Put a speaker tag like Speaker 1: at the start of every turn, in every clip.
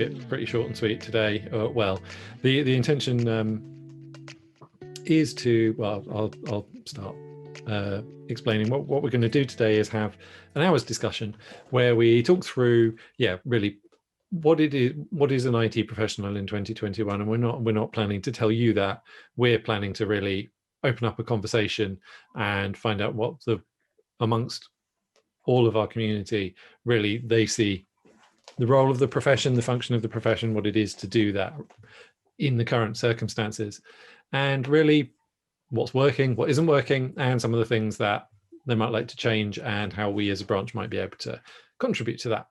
Speaker 1: it pretty short and sweet today. Well, the intention is to, well, I'll start explaining what we're going to do today is have an hour's discussion where we talk through, really what is an IT professional in 2021, and we're not planning to tell you that. We're planning to really open up a conversation and find out what amongst all of our community really they see the role of the profession, the function of the profession, what it is to do that in the current circumstances, and really what's working, what isn't working, and some of the things that they might like to change, and how we as a branch might be able to contribute to that.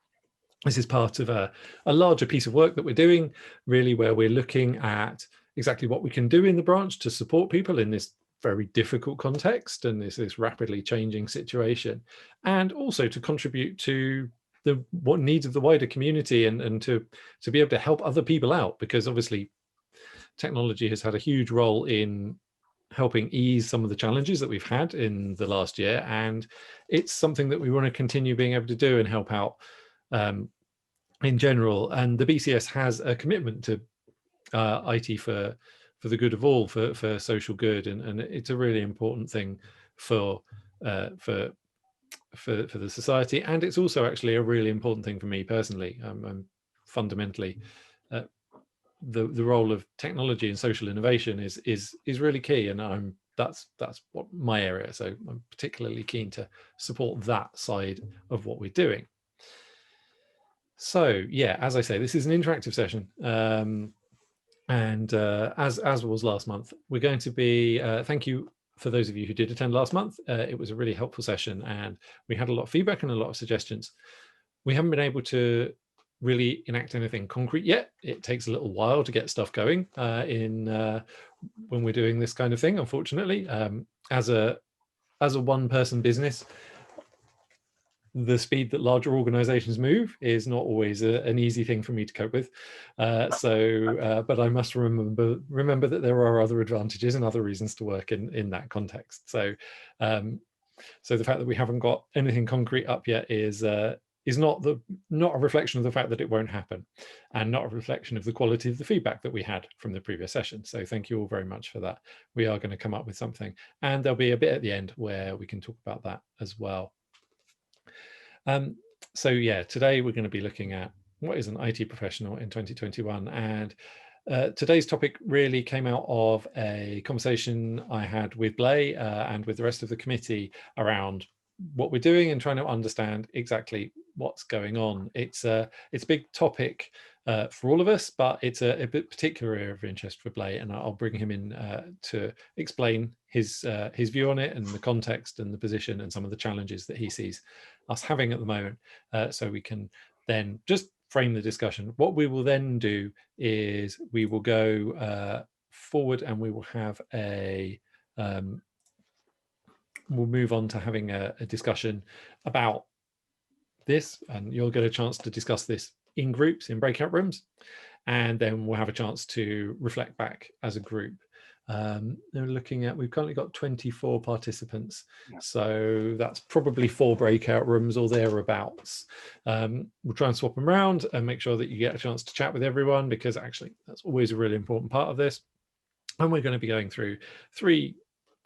Speaker 1: This is part of a larger piece of work that we're doing, really, where we're looking at exactly what we can do in the branch to support people in this very difficult context and this rapidly changing situation, and also to contribute to what needs of the wider community, and to be able to help other people out, because obviously technology has had a huge role in helping ease some of the challenges that we've had in the last year, and it's something that we want to continue being able to do and help out in general. And the BCS has a commitment to IT for the good of all, for social good, and it's a really important thing for the society, and it's also actually a really important thing for me personally. I'm fundamentally the role of technology and social innovation is really key, and that's what my area. So I'm particularly keen to support that side of what we're doing. So as I say, this is an interactive session, and as was last month, we're going to be thank you for those of you who did attend last month. It was a really helpful session, and we had a lot of feedback and a lot of suggestions. We haven't been able to really enact anything concrete yet. It takes a little while to get stuff going when we're doing this kind of thing, unfortunately. As a one-person business, the speed that larger organizations move is not always an easy thing for me to cope with. But I must remember that there are other advantages and other reasons to work in that context. So the fact that we haven't got anything concrete up yet is not a reflection of the fact that it won't happen, and not a reflection of the quality of the feedback that we had from the previous session. So thank you all very much for that. We are going to come up with something, and there'll be a bit at the end where we can talk about that as well. Today we're going to be looking at what is an IT professional in 2021, and today's topic really came out of a conversation I had with Blay and with the rest of the committee around what we're doing and trying to understand exactly what's going on. It's a big topic for all of us, but it's a particular area of interest for Blay, and I'll bring him in to explain his view on it and the context and the position and some of the challenges that he sees us having at the moment, so we can then just frame the discussion. What we will then do is we will go forward, and we will have we'll move on to having a discussion about this, and you'll get a chance to discuss this in groups, in breakout rooms, and then we'll have a chance to reflect back as a group. They're looking at, we've currently got 24 participants, so that's probably 4 breakout rooms or thereabouts. We'll try and swap them around and make sure that you get a chance to chat with everyone, because actually that's always a really important part of this. And we're going to be going through 3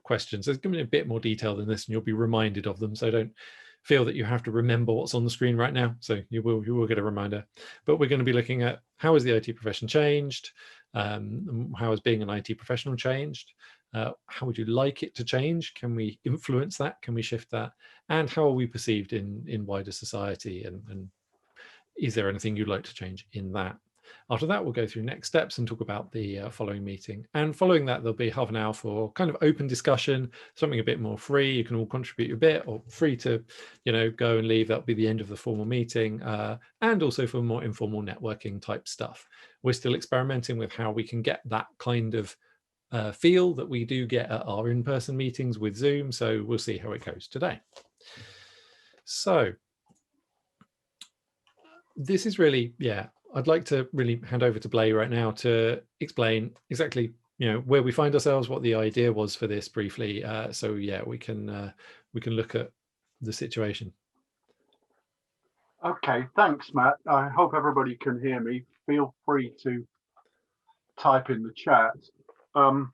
Speaker 1: questions. There's going to be a bit more detail than this, and you'll be reminded of them, so don't feel that you have to remember what's on the screen right now. So you will get a reminder. But we're going to be looking at how has the IT profession changed, how has being an IT professional changed, how would you like it to change, can we influence that, can we shift that, and how are we perceived in wider society, and is there anything you'd like to change in that. After that, we'll go through next steps and talk about the following meeting. And following that, there'll be half an hour for kind of open discussion, something a bit more free. You can all contribute a bit, or free to, go and leave. That'll be the end of the formal meeting, and also for more informal networking type stuff. We're still experimenting with how we can get that kind of feel that we do get at our in-person meetings with Zoom. So we'll see how it goes today. So this is really, I'd like to really hand over to Blay right now to explain exactly, where we find ourselves, what the idea was for this briefly. We can look at the situation.
Speaker 2: Okay, thanks, Matt. I hope everybody can hear me. Feel free to type in the chat. Um,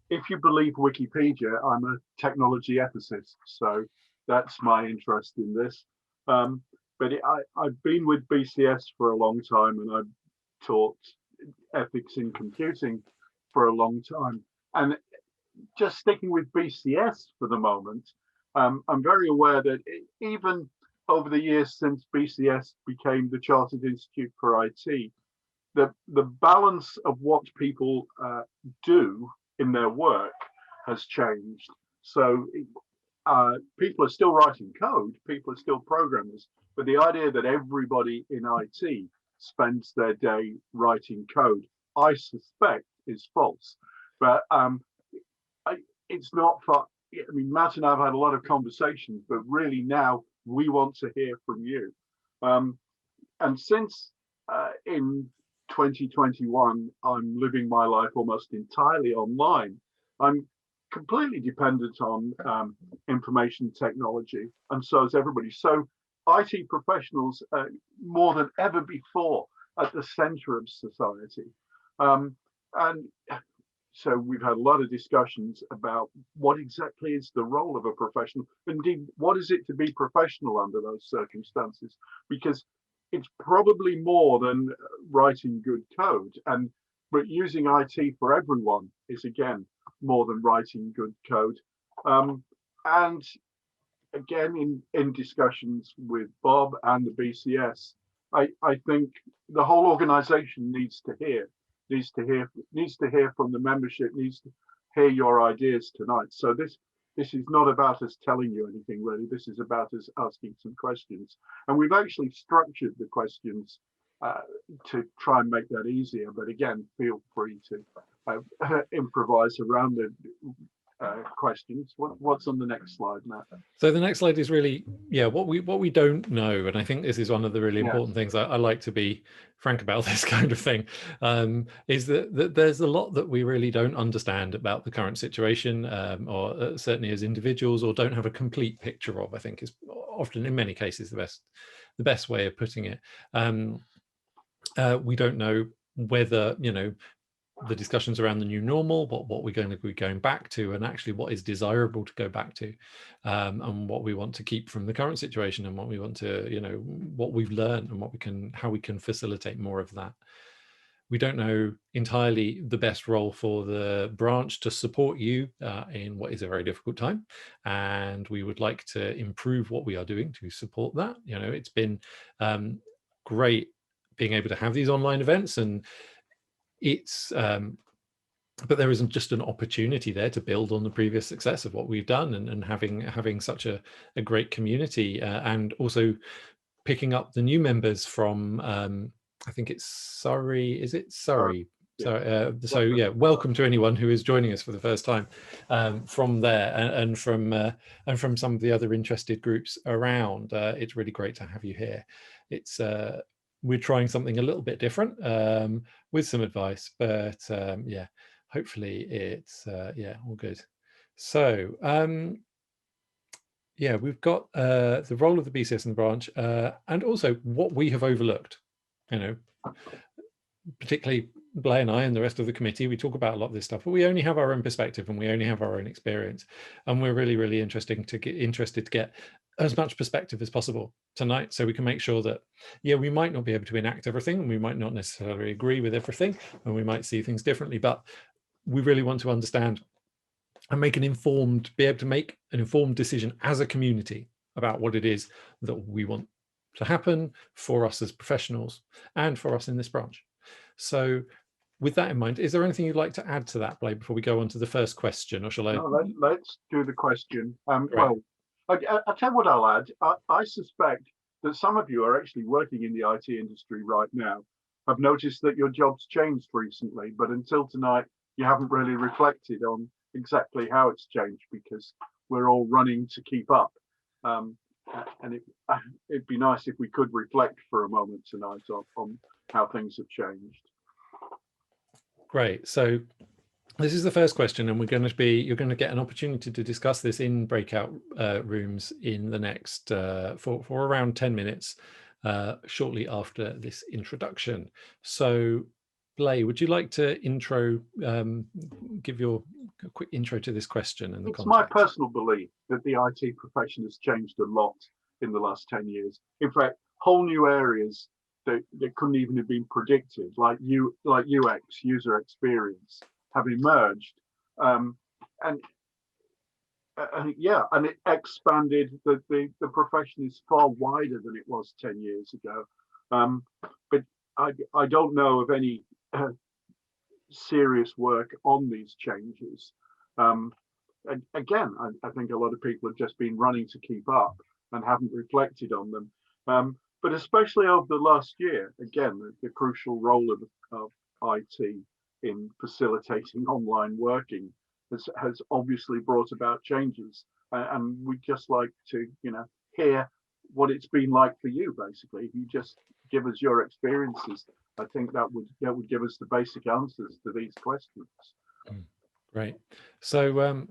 Speaker 2: if you believe Wikipedia, I'm a technology ethicist, so that's my interest in this. But I've been with BCS for a long time, and I've taught ethics in computing for a long time. And just sticking with BCS for the moment, I'm very aware that even over the years since BCS became the Chartered Institute for IT, the balance of what people do in their work has changed. So people are still writing code, people are still programmers, but the idea that everybody in IT spends their day writing code, I suspect, is false. But it's not for. I mean, Matt and I have had a lot of conversations, but really now we want to hear from you. And since in 2021, I'm living my life almost entirely online. I'm completely dependent on information technology, and so is everybody. So IT professionals, more than ever before, at the center of society. And so we've had a lot of discussions about what exactly is the role of a professional. Indeed, what is it to be professional under those circumstances? Because it's probably more than writing good code, but using IT for everyone is again more than writing good code. And again, in discussions with Bob and the BCS, I think the whole organization needs to hear from the membership, needs to hear your ideas tonight. So this is not about us telling you anything really. This is about us asking some questions, and we've actually structured the questions to try and make that easier. But again, feel free to improvise around the questions. What's on the next slide, Matt?
Speaker 1: So the next slide is really, what we don't know, and I think this is one of the really important things. I like to be frank about this kind of thing, is that there's a lot that we really don't understand about the current situation, or certainly as individuals, or don't have a complete picture of. I think is often, in many cases, the best way of putting it. We don't know whether the discussions around the new normal, what we're going to be going back to, and actually what is desirable to go back to, and what we want to keep from the current situation, and what we want to, what we've learned, and how we can facilitate more of that. We don't know entirely the best role for the branch to support you in what is a very difficult time, and we would like to improve what we are doing to support that. It's been great being able to have these online events, and it's but there isn't just an opportunity there to build on the previous success of what we've done, and having such a great community, and also picking up the new members from I think it's Surrey. Is it Surrey? So yeah, welcome to anyone who is joining us for the first time from there, and from some of the other interested groups around. It's really great to have you here. It's we're trying something a little bit different with some advice, but yeah, hopefully it's all good. So yeah, we've got the role of the BCS and the branch, and also what we have overlooked. Particularly Blair and I and the rest of the committee, we talk about a lot of this stuff, but we only have our own perspective and we only have our own experience, and we're really, really interested to get as much perspective as possible tonight, so we can make sure that we might not be able to enact everything, and we might not necessarily agree with everything, and we might see things differently, but we really want to understand and be able to make an informed decision as a community about what it is that we want to happen for us as professionals and for us in this branch. So with that in mind, is there anything you'd like to add to that, Blake, before we go on to the first question, or shall I?
Speaker 2: No, let's do the question. Well, I'll tell you what I'll add. I suspect that some of you are actually working in the IT industry right now. I've noticed that your job's changed recently, but until tonight, you haven't really reflected on exactly how it's changed, because we're all running to keep up. And it'd be nice if we could reflect for a moment tonight on how things have changed.
Speaker 1: Great. So this is the first question, and you're going to get an opportunity to discuss this in breakout rooms in the next for around 10 minutes. shortly after this introduction. So, Blay, would you like to give your quick intro to this question and the
Speaker 2: It's my
Speaker 1: context?
Speaker 2: personal belief that the IT profession has changed a lot in the last 10 years. In fact, whole new areas that couldn't even have been predicted, like UX, user experience, have emerged. And yeah, and it expanded. The profession is far wider than it was 10 years ago. But I don't know of any serious work on these changes. And again, I think a lot of people have just been running to keep up and haven't reflected on them. But especially over the last year, again, the crucial role of IT in facilitating online working has obviously brought about changes. And we'd just like to, hear what it's been like for you, basically. If you just give us your experiences, I think that would give us the basic answers to these questions.
Speaker 1: Great. So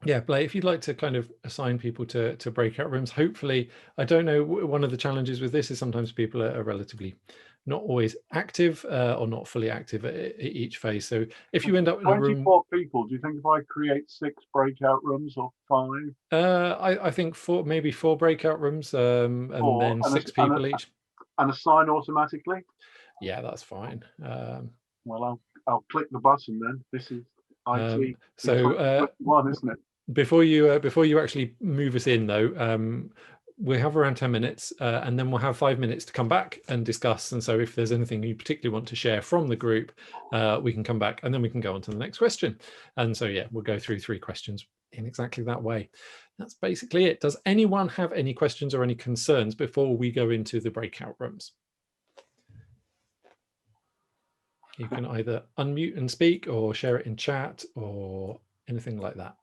Speaker 1: yeah, Blake, if you'd like to kind of assign people to breakout rooms, hopefully, I don't know, one of the challenges with this is sometimes people are relatively not always active or not fully active at each phase. So if you end up in a room,
Speaker 2: 24 people, do you think if I create 6 breakout rooms or 5?
Speaker 1: I think maybe 4 breakout rooms, and then 6 people each.
Speaker 2: And assign automatically?
Speaker 1: Yeah, that's fine.
Speaker 2: Well, I'll click the button then. This is IT.
Speaker 1: So
Speaker 2: one, isn't it?
Speaker 1: Before you actually move us in, though, we have around 10 minutes, and then we'll have 5 minutes to come back and discuss. And so if there's anything you particularly want to share from the group, we can come back and then we can go on to the next question. And so, yeah, we'll go through 3 questions in exactly that way. That's basically it. Does anyone have any questions or any concerns before we go into the breakout rooms? You can either unmute and speak or share it in chat or anything like that.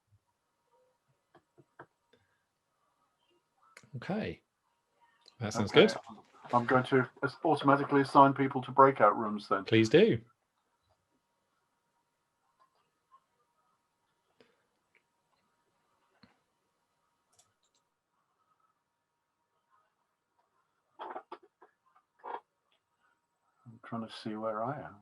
Speaker 1: Okay, that sounds good.
Speaker 2: I'm going to automatically assign people to breakout rooms then.
Speaker 1: Please do.
Speaker 2: I'm trying to see where I am.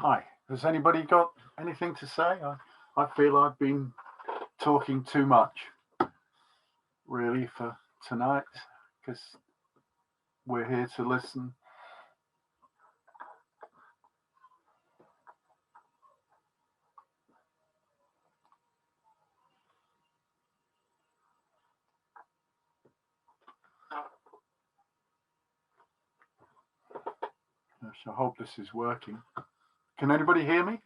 Speaker 2: Hi, has anybody got anything to say? I feel I've been talking too much, really, for tonight, because we're here to listen. I hope this is working. Can anybody hear me?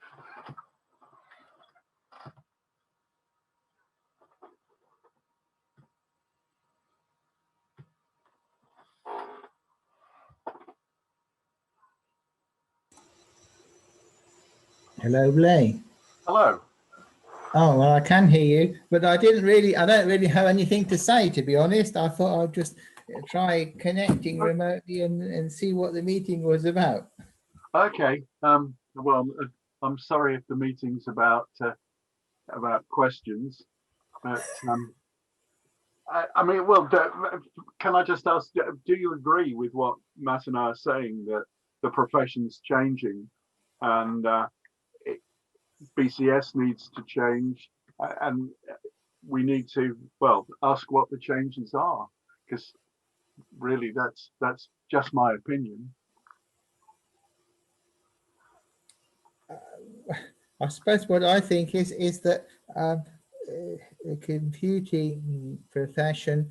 Speaker 3: Hello, Blay.
Speaker 2: Hello.
Speaker 3: Oh, well, I can hear you, but I don't really have anything to say, to be honest. I thought I'd just try connecting remotely and see what the meeting was about.
Speaker 2: Okay. Well, I'm sorry if the meeting's about questions, but I mean, well, can I just ask, do you agree with what Matt and I are saying, that the profession's changing and BCS needs to change, and we need to, well, ask what the changes are, because really that's just my opinion.
Speaker 3: I suppose what I think is that the computing profession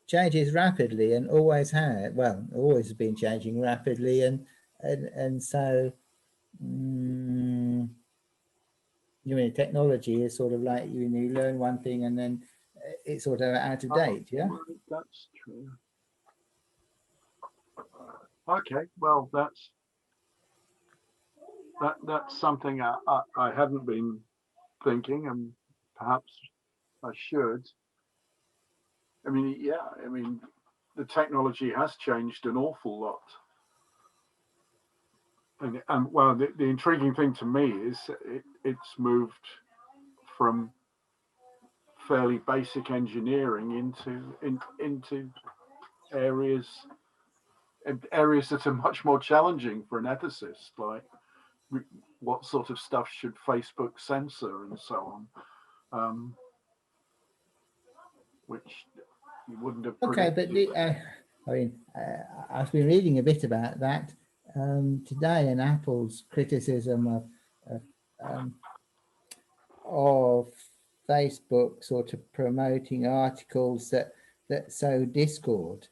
Speaker 3: changes rapidly and always has. Well, always been changing rapidly, and so. You mean technology is sort of like you learn one thing and then it's sort of out of date, yeah?
Speaker 2: That's true. Okay, well, that's That's something I hadn't been thinking, and perhaps I should. I mean, yeah, I mean, the technology has changed an awful lot. And well, the intriguing thing to me is it's moved from fairly basic engineering into areas areas that are much more challenging for an ethicist, like what sort of stuff should Facebook censor and so on, which you wouldn't have
Speaker 3: Okay, but
Speaker 2: predicted.
Speaker 3: I mean, I've been reading a bit about that today, and Apple's criticism of Facebook sort of promoting articles that sow discord.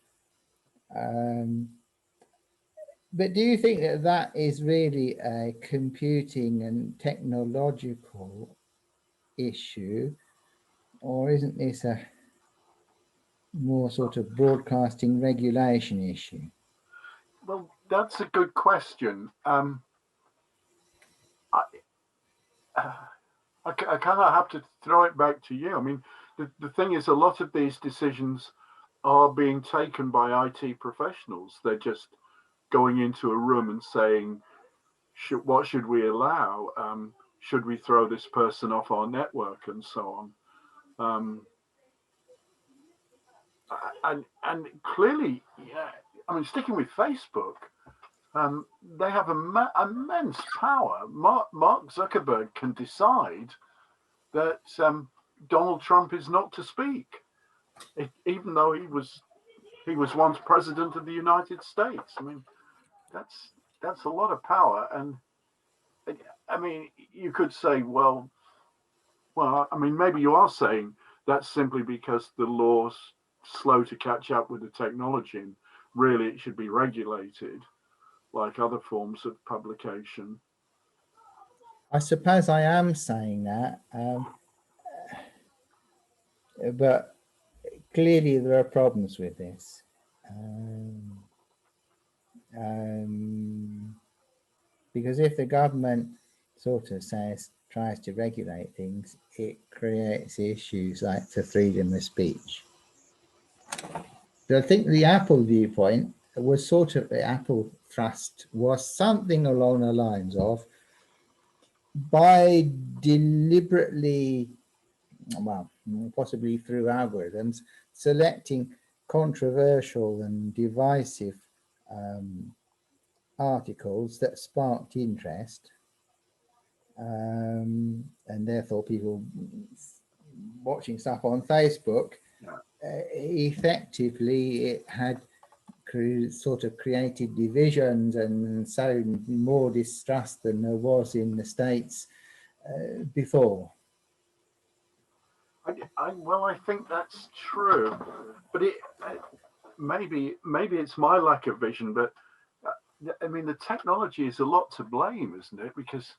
Speaker 3: But do you think that that is really a computing and technological issue, or isn't this a more sort of broadcasting regulation issue?
Speaker 2: Well, that's a good question. I, I kind of have to throw it back to you. I mean, the thing is, a lot of these decisions are being taken by IT professionals. They're just going into a room and saying, what should we allow? Should we throw this person off our network and so on? And clearly, yeah, I mean, sticking with Facebook, they have immense power. Mark Zuckerberg can decide that Donald Trump is not to speak, even though he was once president of the United States. I mean, that's a lot of power. And I mean, you could say, well, I mean, maybe you are saying that's simply because the law's slow to catch up with the technology, and really it should be regulated like other forms of publication.
Speaker 3: I suppose I am saying that, but clearly there are problems with this. Because if the government sort of tries to regulate things, it creates issues like for freedom of speech. But I think the Apple viewpoint was sort of, the Apple thrust was something along the lines of, by deliberately, well, possibly through algorithms, selecting controversial and divisive articles that sparked interest, and therefore people watching stuff on Facebook, effectively it had sort of created divisions and sown more distrust than there was in the States before.
Speaker 2: Well, I think that's true, but maybe it's my lack of vision, but I mean, the technology is a lot to blame, isn't it? Because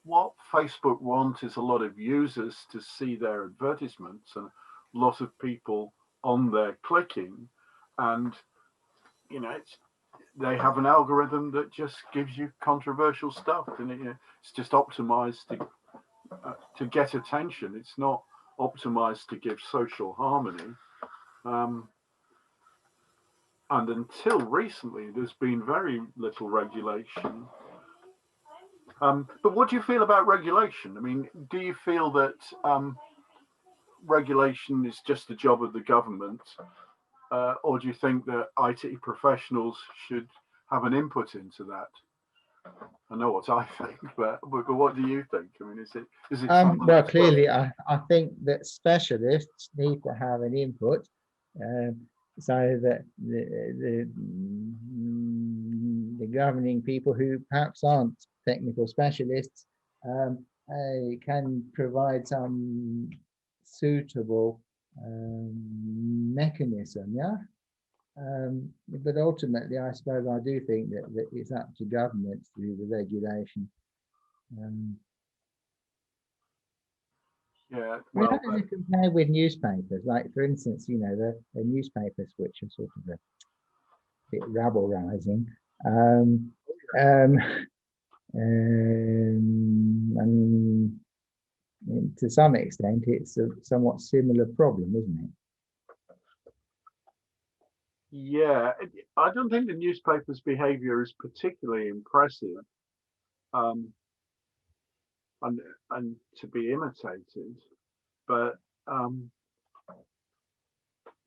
Speaker 2: what Facebook wants is a lot of users to see their advertisements and a lot of people on there clicking, and you know, they have an algorithm that just gives you controversial stuff, and it's just optimized to get attention. It's not optimized to give social harmony. And until recently, there's been very little regulation. But what do you feel about regulation? I mean, do you feel that regulation is just the job of the government, or do you think that IT professionals should have an input into that? I know what I think, but what do you think? I mean, is it
Speaker 3: well, clearly, I think that specialists need to have an input, so that the governing people who perhaps aren't technical specialists can provide some suitable mechanism, yeah. But ultimately, I suppose I do think that it's up to governments to do the regulation.
Speaker 2: Yeah,
Speaker 3: well, how does it compare with newspapers? Like, for instance, you know, the newspapers which are sort of a bit rabble rousing. And to some extent, it's a somewhat similar problem, isn't it?
Speaker 2: Yeah, I don't think the newspaper's behaviour is particularly impressive, um, and to be imitated. But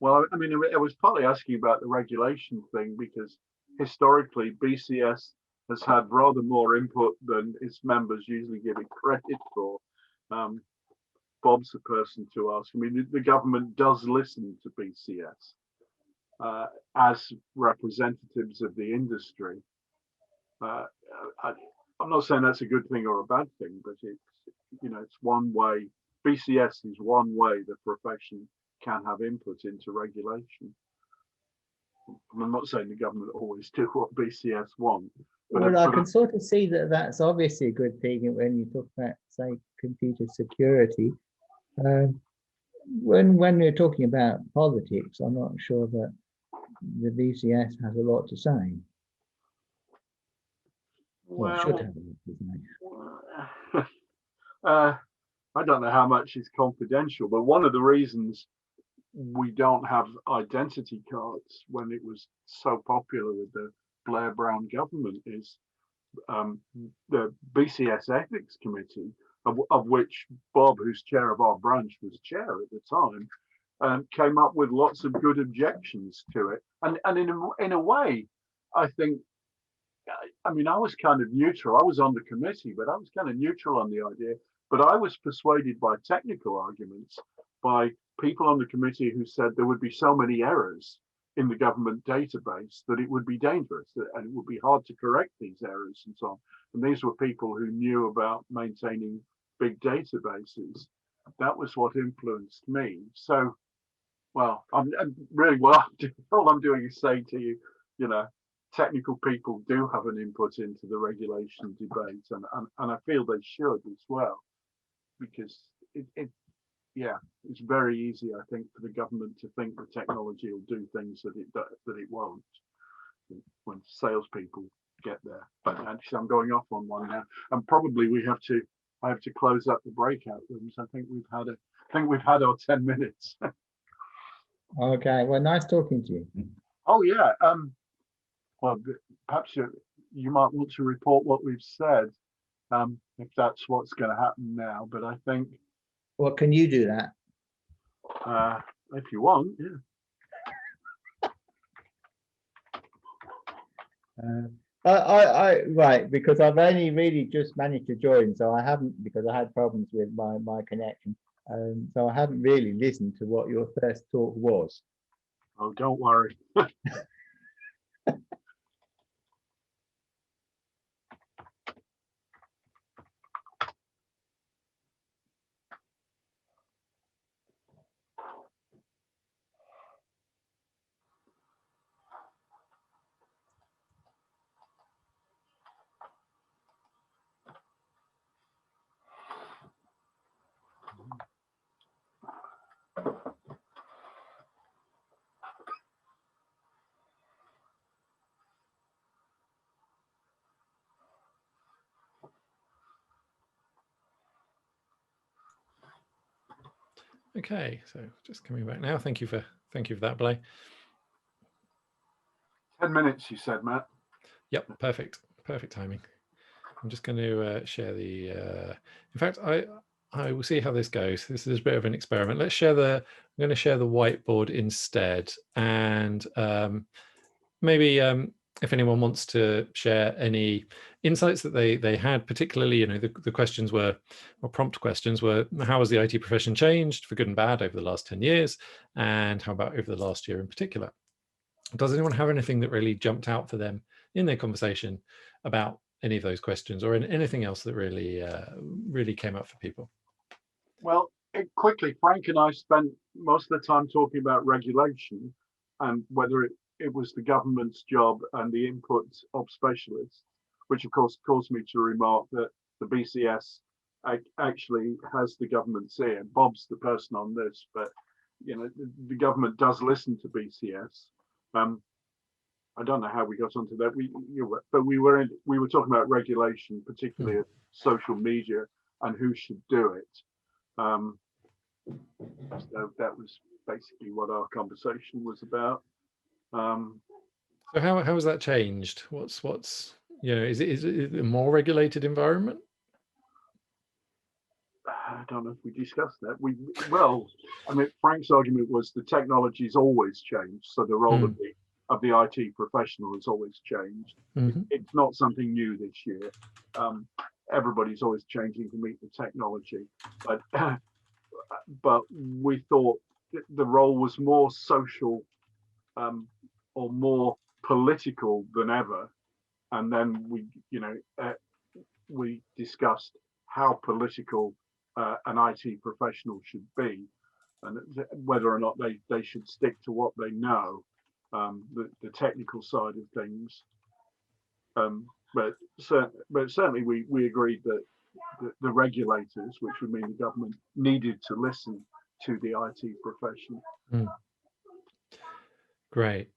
Speaker 2: well, I mean, I was partly asking about the regulation thing because historically BCS has had rather more input than its members usually give it credit for. Bob's the person to ask. I mean, the government does listen to BCS as representatives of the industry. I'm not saying that's a good thing or a bad thing, but it's one way. BCS is one way the profession can have input into regulation. I'm not saying the government always do what BCS want.
Speaker 3: Well, I can sort of see that that's obviously a good thing when you talk about, say, computer security. When we're talking about politics, I'm not sure that the BCS has a lot to say. Well, should have a lot to say.
Speaker 2: I don't know how much is confidential, but one of the reasons we don't have identity cards when it was so popular with the Blair Brown government is the BCS Ethics Committee, of which Bob, who's chair of our branch, was chair at the time, came up with lots of good objections to it. And in a way, I think, I mean, I was kind of neutral. I was on the committee, but I was kind of neutral on the idea. But I was persuaded by technical arguments, by people on the committee who said there would be so many errors in the government database that it would be dangerous and it would be hard to correct these errors and so on. And these were people who knew about maintaining big databases. That was what influenced me. So, well, I'm really, all I'm doing is saying to you, technical people do have an input into the regulation debate, and I feel they should as well, because it's very easy, I think, for the government to think the technology will do things that it won't when salespeople get there. But actually, I'm going off on one now, and probably I have to close up the breakout rooms. I think we've had our 10 minutes.
Speaker 3: Okay. Well, nice talking to you.
Speaker 2: Oh yeah. Well, perhaps you might want to report what we've said, if that's what's going to happen now. But I think.
Speaker 3: Well, can you do that?
Speaker 2: If you want, yeah.
Speaker 3: Right, because I've only really just managed to join, so I haven't, because I had problems with my connection. So I haven't really listened to what your first talk was.
Speaker 2: Oh, don't worry.
Speaker 1: Okay, so just coming back now. Thank you for that, Blay.
Speaker 2: 10 minutes, you said, Matt.
Speaker 1: Yep, perfect timing. I'm just going to share the. In fact, I will see how this goes. This is a bit of an experiment. Let's share the. I'm going to share the whiteboard instead, and maybe if anyone wants to share any insights that they had, particularly, the questions were, or prompt questions were, how has the IT profession changed for good and bad over the last 10 years? And how about over the last year in particular? Does anyone have anything that really jumped out for them in their conversation about any of those questions, or anything else that really came up for people?
Speaker 2: Well, quickly, Frank and I spent most of the time talking about regulation and whether it was the government's job and the input of specialists, which of course caused me to remark that the BCS actually has the government's ear. Bob's the person on this, but the government does listen to BCS. I don't know how we got onto that. But we were talking about regulation, particularly of social media and who should do it. So that was basically what our conversation was about.
Speaker 1: So how has that changed? What's is it a more regulated environment?
Speaker 2: I don't know if we discussed that. I mean, Frank's argument was the technology's always changed, so the role of the IT professional has always changed. It's not something new this year. Everybody's always changing to meet the technology, but we thought the role was more social or more political than ever. And then we discussed how political an IT professional should be, and whether or not they should stick to what they know, the technical side of things. But certainly we agreed that the regulators, which would mean the government, needed to listen to the IT profession.
Speaker 1: Great.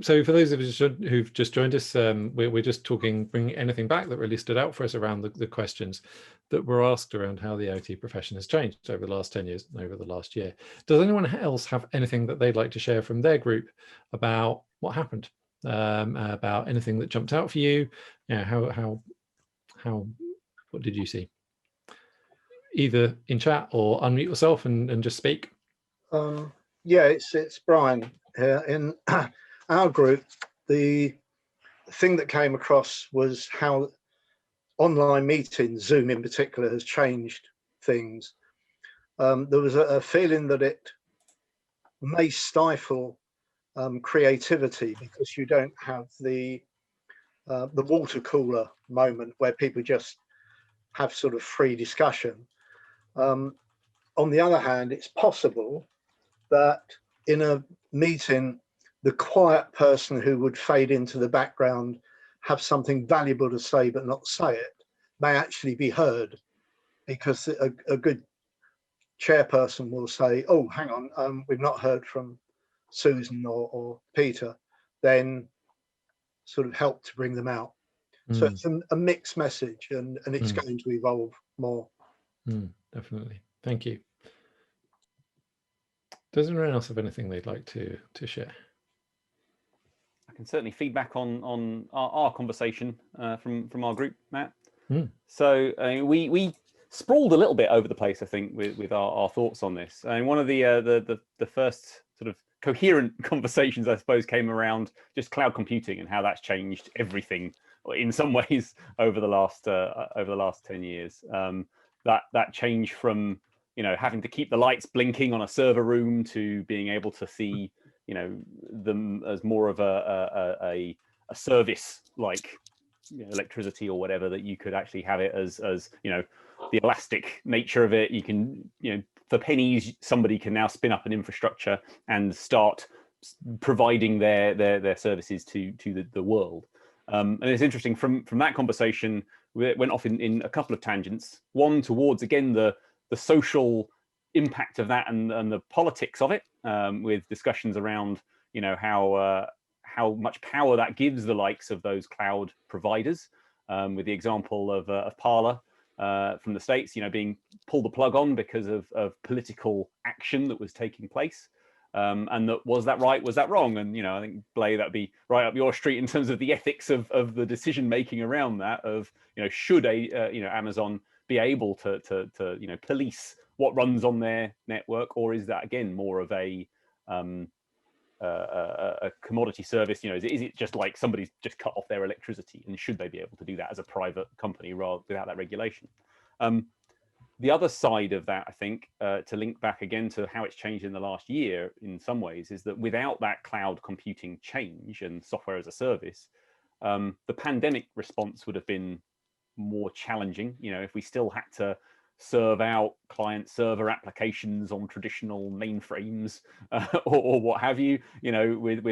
Speaker 1: So for those of us who've just joined us, we're just bringing anything back that really stood out for us around the questions that were asked around how the IT profession has changed over the last 10 years and over the last year. Does anyone else have anything that they'd like to share from their group about what happened, about anything that jumped out for you? What did you see? Either in chat or unmute yourself and just speak.
Speaker 4: Yeah, it's Brian here. In our group, the thing that came across was how online meetings, Zoom in particular, has changed things. There was a feeling that it may stifle creativity because you don't have the water cooler moment where people just have sort of free discussion. On the other hand, it's possible that in a meeting, the quiet person who would fade into the background, have something valuable to say but not say it, may actually be heard, because a good chairperson will say, oh, hang on, we've not heard from Susan or Peter, then sort of help to bring them out. So it's a mixed message, and it's going to evolve more.
Speaker 1: Definitely. Thank you. Does anyone else have anything they'd like to share?
Speaker 5: I can certainly feedback on our conversation from our group, Matt. So we sprawled a little bit over the place, I think, with our thoughts on this. And one of the first sort of coherent conversations, I suppose, came around just cloud computing and how that's changed everything in some ways over the last 10 years. That change from having to keep the lights blinking on a server room to being able to see them as more of a service like electricity or whatever, that you could actually have it as the elastic nature of it. You can for pennies somebody can now spin up an infrastructure and start providing their services to the world. And it's interesting from that conversation, we went off in a couple of tangents. One towards again the social impact of that and the politics of it, with discussions around how much power that gives the likes of those cloud providers, with the example of Parler from the States, being pulled the plug on because of political action that was taking place. And was that right? Was that wrong? And I think, Blay, that'd be right up your street in terms of the ethics of the decision making around that. Of should Amazon be able to police what runs on their network, or is that again more of a commodity service? Is it just like somebody's just cut off their electricity, and should they be able to do that as a private company rather without that regulation? The other side of that, I think, to link back again to how it's changed in the last year in some ways, is that without that cloud computing change and software as a service, the pandemic response would have been more challenging. If we still had to serve out client server applications on traditional mainframes or what have you, with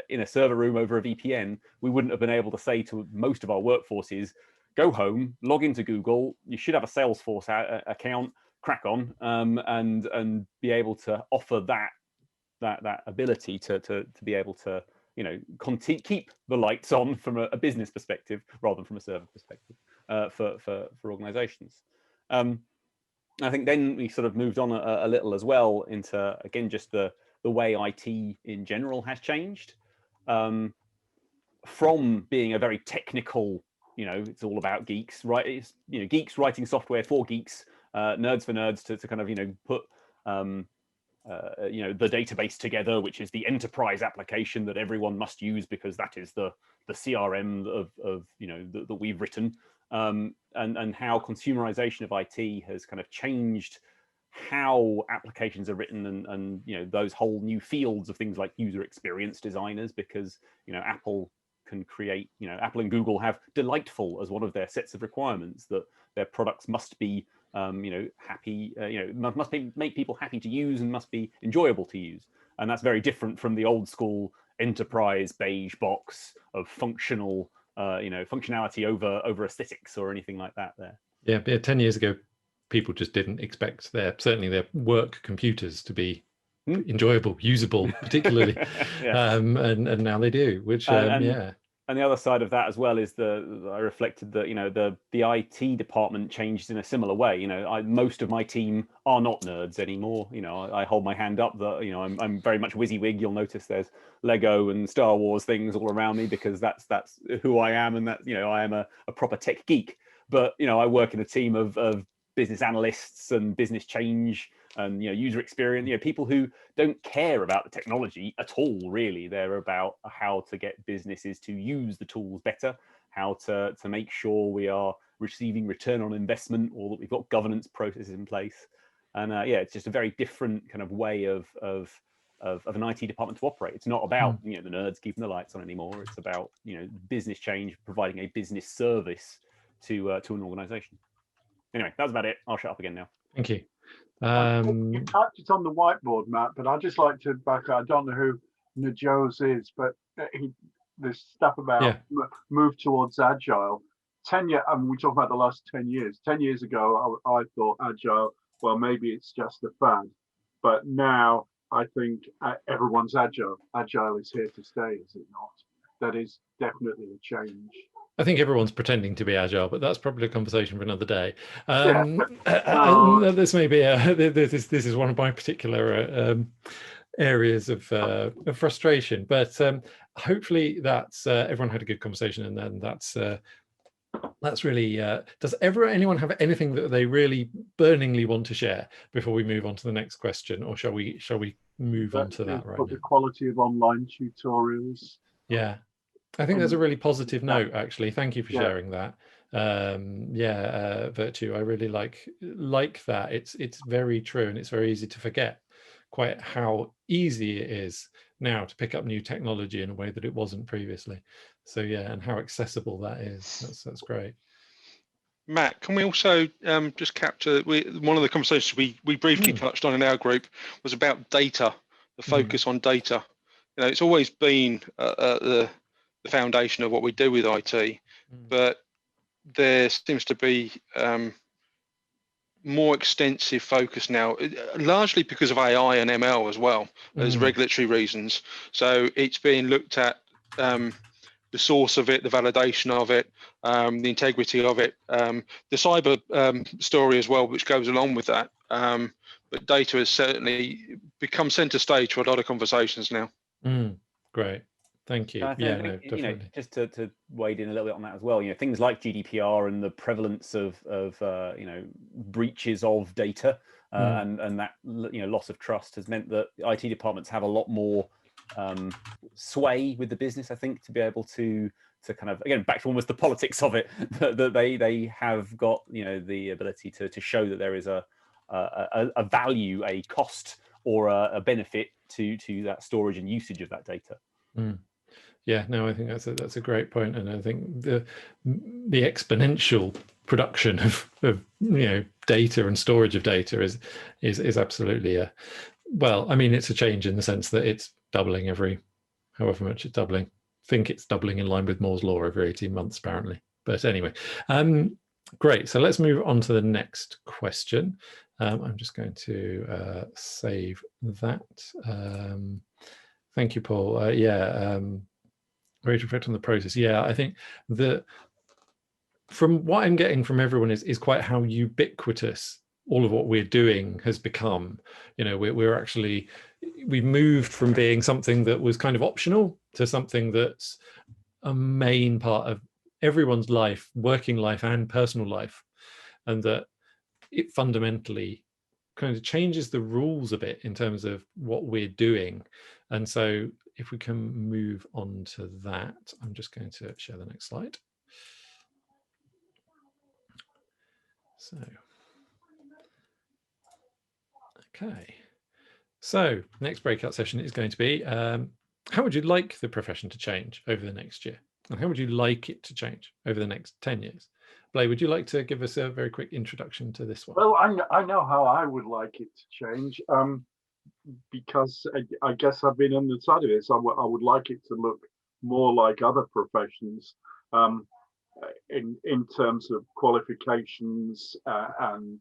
Speaker 5: in a server room over a VPN, we wouldn't have been able to say to most of our workforces, go home, log into Google, you should have a Salesforce account, crack on, and be able to offer that ability to be able to keep the lights on from a business perspective rather than from a server perspective for organizations. I think then we sort of moved on a little as well into, again, just the way IT in general has changed, from being a very technical, it's all about geeks, right? It's, geeks writing software for geeks, nerds for nerds, to kind of, put the database together, which is the enterprise application that everyone must use because that is the CRM of that we've written, and how consumerization of IT has kind of changed how applications are written, and those whole new fields of things like user experience designers, because Apple can create, Apple and Google have delightful as one of their sets of requirements, that their products must be happy, must make people happy to use and must be enjoyable to use. And that's very different from the old school enterprise beige box of functional, functionality over aesthetics or anything like that there.
Speaker 1: Yeah, 10 years ago, people just didn't expect certainly their work computers to be enjoyable, usable, particularly.
Speaker 5: Yeah.
Speaker 1: And now they do, which, yeah.
Speaker 5: And the other side of that as well is I reflected that the IT department changed in a similar way. Most of my team are not nerds anymore. I hold my hand up that I'm very much WYSIWYG. You'll notice there's Lego and Star Wars things all around me, because that's who I am, and that I am a proper tech geek. But I work in a team of business analysts and business change and user experience, people who don't care about the technology at all, really. They're about how to get businesses to use the tools better, how to make sure we are receiving return on investment, or that we've got governance processes in place. And it's just a very different kind of way of an IT department to operate. It's not about the nerds keeping the lights on anymore. It's about business change, providing a business service to an organization. Anyway, that's about it. I'll shut up again now.
Speaker 1: Thank you.
Speaker 2: You typed it on the whiteboard, Matt, but I'd just like to back up. I don't know who Najos is, but there's stuff about move towards agile. 10 years, we talk about the last 10 years. 10 years ago, I thought agile, well, maybe it's just a fad. But now I think everyone's agile. Agile is here to stay, is it not? That is definitely a change.
Speaker 1: I think everyone's pretending to be agile, but that's probably a conversation for another day. This may be this is one of my particular areas of frustration, but hopefully that's everyone had a good conversation, and then that's really. Does anyone have anything that they really burningly want to share before we move on to the next question, or shall we move on to that right now?
Speaker 2: The quality of online tutorials.
Speaker 1: Yeah. I think that's a really positive note, actually. Thank you for sharing that. Virtue, I really like that. It's very true, and it's very easy to forget quite how easy it is now to pick up new technology in a way that it wasn't previously. So and how accessible that is. That's great.
Speaker 6: Matt, can we also just capture one of the conversations we briefly touched on in our group was about data, the focus on data. It's always been the foundation of what we do with IT, but there seems to be more extensive focus now, largely because of AI and ML as well as regulatory reasons. So it's being looked at, the source of it, the validation of it, the integrity of it, the cyber story as well, which goes along with that. But data has certainly become center stage for a lot of conversations now.
Speaker 1: Great. Thank you.
Speaker 5: Definitely. Just to wade in a little bit on that as well. Things like GDPR and the prevalence of breaches of data and that loss of trust has meant that IT departments have a lot more sway with the business. I think to be able to kind of, again, back to almost the politics of it, that they have got the ability to show that there is a value, a cost, or a benefit to that storage and usage of that data.
Speaker 1: Yeah, no, I think that's a great point, and I think the exponential production of data and storage of data is absolutely it's a change in the sense that it's doubling every however much it's doubling. I think it's doubling in line with Moore's law every 18 months apparently. But anyway, great. So let's move on to the next question. I'm just going to save that. Thank you, Paul. Ready to reflect on the process. Yeah, I think that from what I'm getting from everyone is quite how ubiquitous all of what we're doing has become. You know, we've moved from being something that was kind of optional to something that's a main part of everyone's life, working life and personal life, and that it fundamentally kind of changes the rules a bit in terms of what we're doing. And so if we can move on to that, I'm just going to share the next slide. So, okay. So next breakout session is going to be, how would you like the profession to change over the next year? And how would you like it to change over the next 10 years? Blay, would you like to give us a very quick introduction to this one?
Speaker 2: Well, I know how I would like it to change, because I guess I've been on the side of this. I would like it to look more like other professions, in terms of qualifications and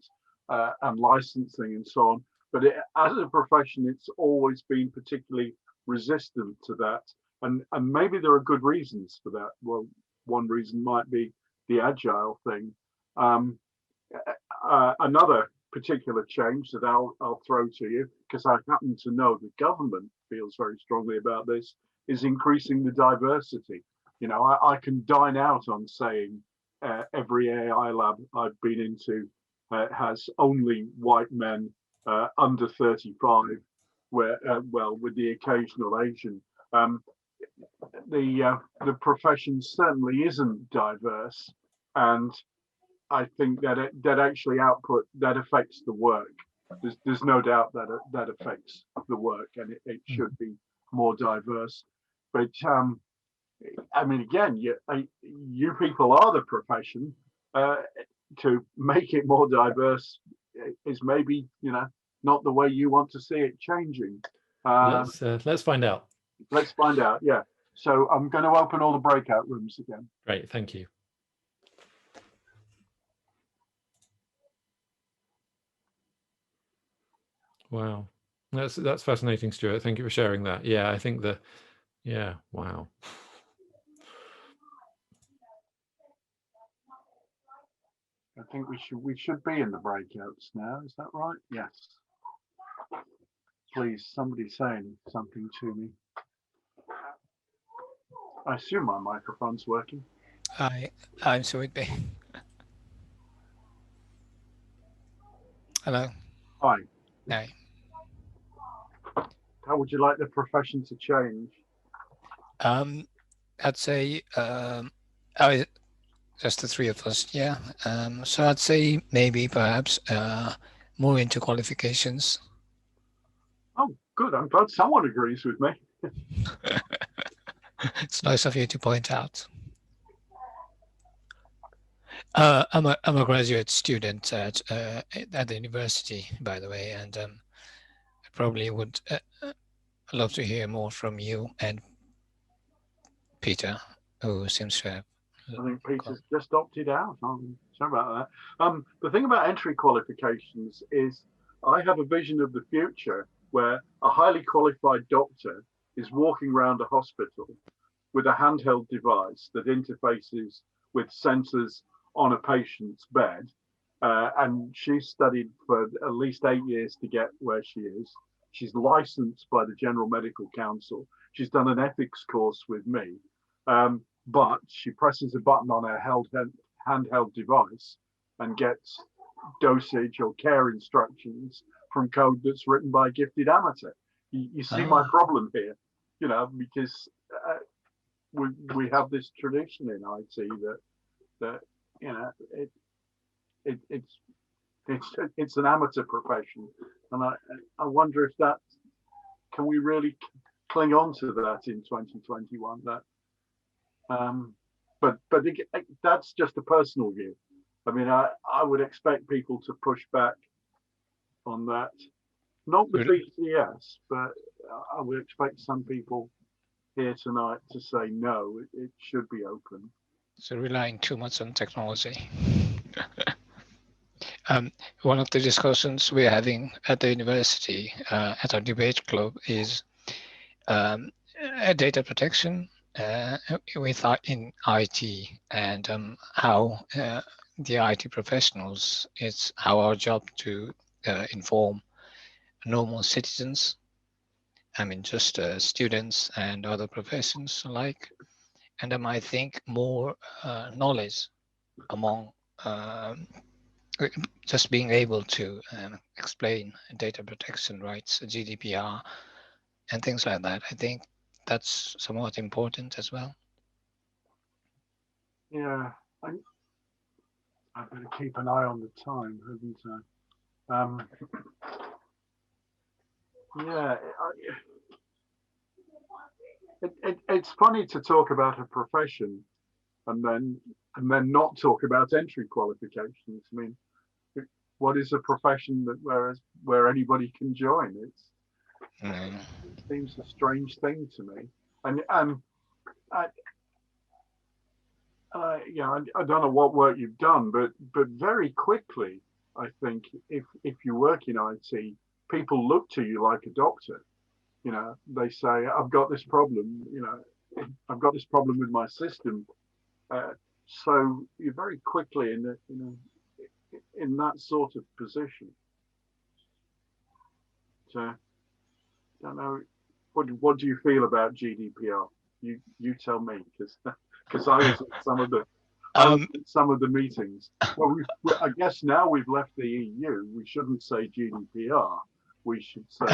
Speaker 2: licensing and so on. But as a profession, it's always been particularly resistant to that, and maybe there are good reasons for that. Well, one reason might be the agile thing. Another particular change that I'll throw to you, because I happen to know the government feels very strongly about this, is increasing the diversity. You know, I can dine out on saying every AI lab I've been into has only white men under 35, where well, with the occasional Asian. The profession certainly isn't diverse, and I think that that actually affects the work. There's no doubt that that affects the work, and it should be more diverse. But I mean, again, you people are the profession. To make it more diverse is maybe, you know, not the way you want to see it changing.
Speaker 1: Let's find out.
Speaker 2: Let's find out. Yeah. So I'm going to open all the breakout rooms again.
Speaker 1: Great. Thank you. Wow. That's fascinating, Stuart. Thank you for sharing that. Yeah, I think wow.
Speaker 2: I think we should be in the breakouts now. Is that right? Yes. Please, somebody saying something to me. I assume my microphone's working.
Speaker 7: I'm Suit. Hello.
Speaker 2: Hi.
Speaker 7: Hi.
Speaker 2: How would you like the profession to change?
Speaker 7: I'd say just the three of us, yeah. So I'd say maybe perhaps more into qualifications.
Speaker 2: Oh, good. I'm glad someone agrees with me.
Speaker 7: It's nice of you to point out. I'm a graduate student at the university, by the way, and I probably would love to hear more from you and Peter, who seems to have.
Speaker 2: I think Peter's just opted out. I'm sorry about that. The thing about entry qualifications is I have a vision of the future where a highly qualified doctor is walking around a hospital with a handheld device that interfaces with sensors on a patient's bed. And she's studied for at least 8 years to get where she is. She's licensed by the General Medical Council. She's done an ethics course with me. But she presses a button on her handheld device and gets dosage or care instructions from code that's written by a gifted amateur. You see my problem here, you know, because we have this tradition in IT that you know it's an amateur profession, and I wonder if that can we really cling on to that in 2021. That but that's just a personal view. I mean, I would expect people to push back on that, not the BCS, but I would expect some people here tonight to say no, it should be open.
Speaker 7: So relying too much on technology. One of the discussions we're having at the university, at our debate club, is data protection with in IT, and how the IT professionals, it's our job to inform normal citizens, I mean just students and other professions alike, and I think more knowledge among just being able to explain data protection rights, GDPR, and things like that. I think that's somewhat important as well.
Speaker 2: Yeah, I better keep an eye on the time, haven't I? Yeah, it's funny to talk about a profession and then not talk about entry qualifications. I mean, what is a profession that where anybody can join? It seems a strange thing to me. And I don't know what work you've done, but very quickly, I think if you work in IT, people look to you like a doctor. You know, they say, I've got this problem, you know, I've got this problem with my system. So you're very quickly in that sort of position. So, I don't know, what do you feel about GDPR? You tell me, because I was at some of the meetings. Well, I guess now we've left the EU, we shouldn't say GDPR. We should say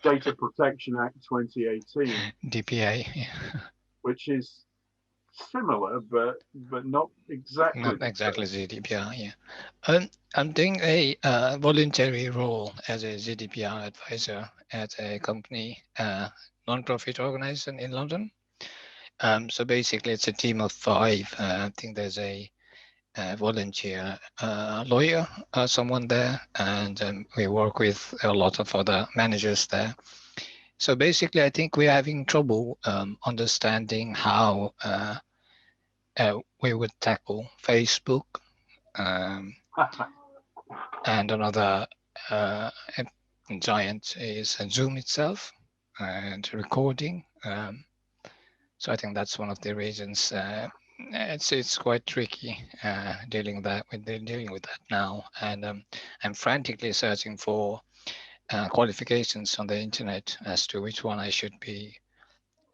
Speaker 2: Data Protection Act 2018,
Speaker 7: DPA, yeah.
Speaker 2: Which is similar, but not exactly.
Speaker 7: Not exactly GDPR, yeah. I'm doing a voluntary role as a GDPR advisor at a company, non-profit organization in London. So basically, it's a team of 5. I think there's a volunteer lawyer, someone there, and we work with a lot of other managers there. So basically, I think we're having trouble understanding how we would tackle Facebook, and another giant is Zoom itself, and recording. So I think that's one of the reasons. It's quite tricky dealing with that now, and I'm frantically searching for qualifications on the internet as to which one I should be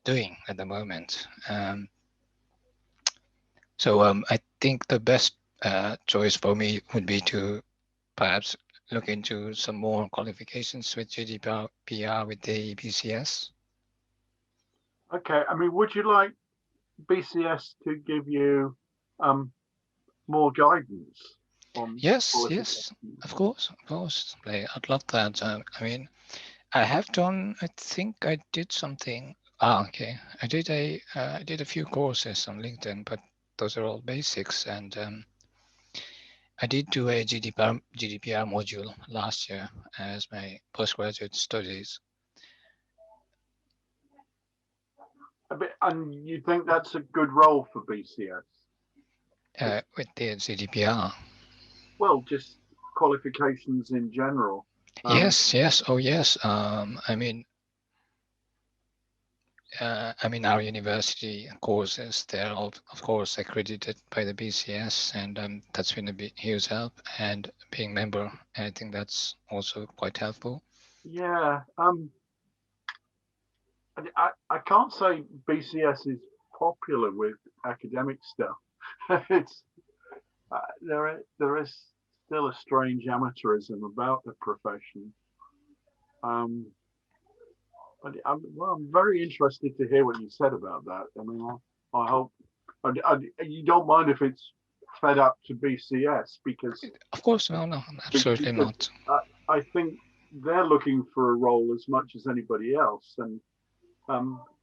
Speaker 7: doing at the moment. So I think the best choice for me would be to perhaps look into some more qualifications with GDPR with the BCS.
Speaker 2: Okay, I mean, would you like BCS to give you more guidance on?
Speaker 7: Yes, of course. I'd love that. I mean, I have done. I think I did something. Okay. I did a few courses on LinkedIn, but those are all basics. And I did do a GDPR module last year as my postgraduate studies.
Speaker 2: And you think that's a good role for BCS?
Speaker 7: With the GDPR?
Speaker 2: Well, just qualifications in general.
Speaker 7: Yes. Oh, yes. I mean, our university courses, they're all, of course, accredited by the BCS, and that's been a huge help. And being a member, I think that's also quite helpful.
Speaker 2: Yeah. I can't say BCS is popular with academic stuff. It's there is still a strange amateurism about the profession. But I'm very interested to hear what you said about that. I mean, I hope you don't mind if it's fed up to BCS, because
Speaker 7: of course, no, absolutely not.
Speaker 2: I think they're looking for a role as much as anybody else, and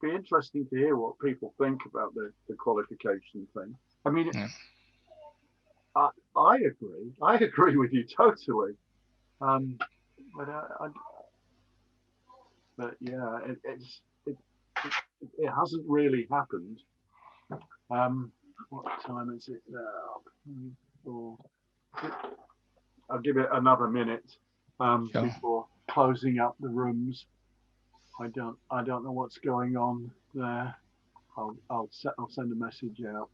Speaker 2: be interesting to hear what people think about the qualification thing. I mean, yeah. I agree with you totally. But yeah, it hasn't really happened. What time is it now? I'll give it another minute before closing up the rooms. I don't know what's going on there. I'll send a message out.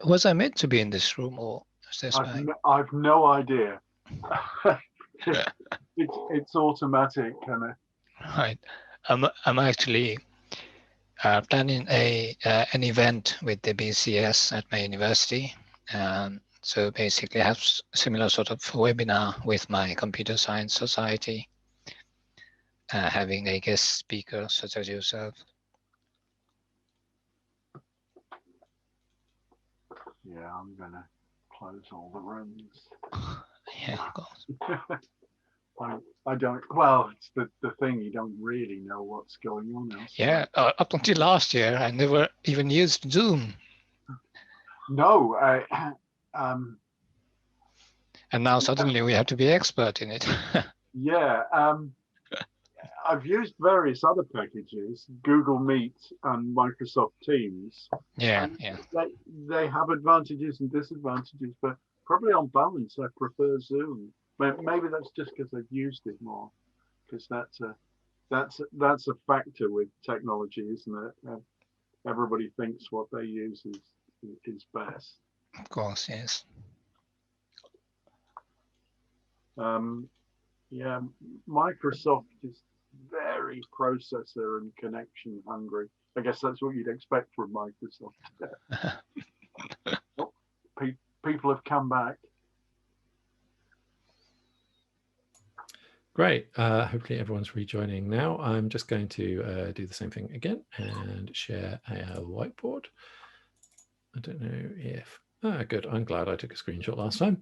Speaker 7: Was I meant to be in this room, or is this
Speaker 2: I've no idea. it's automatic, kind of.
Speaker 7: Right. I'm actually planning an event with the BCS at my university. So basically I have similar sort of webinar with my computer science society, having a guest speaker such as yourself.
Speaker 2: Yeah, I'm gonna close all the rooms.
Speaker 7: Yeah, of course.
Speaker 2: I don't. Well, it's the thing. You don't really know what's going on elsewhere.
Speaker 7: Yeah, up until last year, I never even used Zoom.
Speaker 2: No,
Speaker 7: and now suddenly we have to be expert in it.
Speaker 2: Yeah, I've used various other packages, Google Meet and Microsoft Teams.
Speaker 7: Yeah,
Speaker 2: and
Speaker 7: yeah.
Speaker 2: They have advantages and disadvantages, but probably on balance, I prefer Zoom. Maybe that's just because I've used it more, because that's a factor with technology, isn't it? Everybody thinks what they use is best.
Speaker 7: Of course, yes.
Speaker 2: Yeah, Microsoft is very processor and connection hungry. I guess that's what you'd expect from Microsoft. Oh, people have come back.
Speaker 1: Great. Hopefully everyone's rejoining now. I'm just going to do the same thing again and share a whiteboard. I don't know if... good. I'm glad I took a screenshot last time.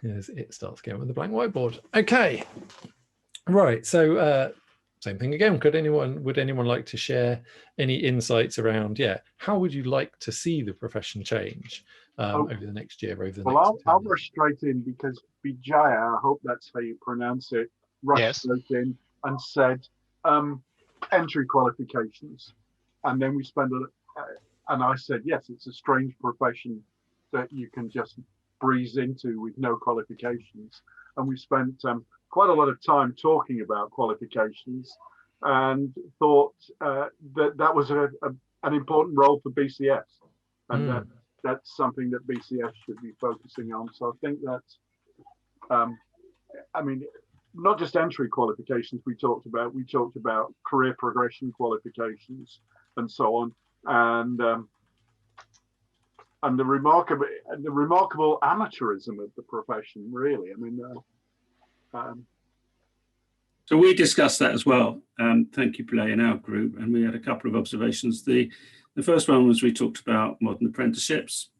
Speaker 1: Because it starts again with a blank whiteboard. Okay. Right. So same thing again. Would anyone like to share any insights around, how would you like to see the profession change over the next year, over the next
Speaker 2: I'll rush straight in because Vijaya, I hope that's how you pronounce it, rushed straight in and said entry qualifications. And then we spend and I said, yes, it's a strange profession that you can just breeze into with no qualifications. And we spent quite a lot of time talking about qualifications and thought that was an important role for BCS. And that's something that BCS should be focusing on. So I think that's, I mean, not just entry qualifications we talked about career progression qualifications and so on. And the remarkable amateurism of the profession, really. I mean,
Speaker 8: so we discussed that as well. Thank you, Play, in our group, and we had a couple of observations. The first one was we talked about modern apprenticeships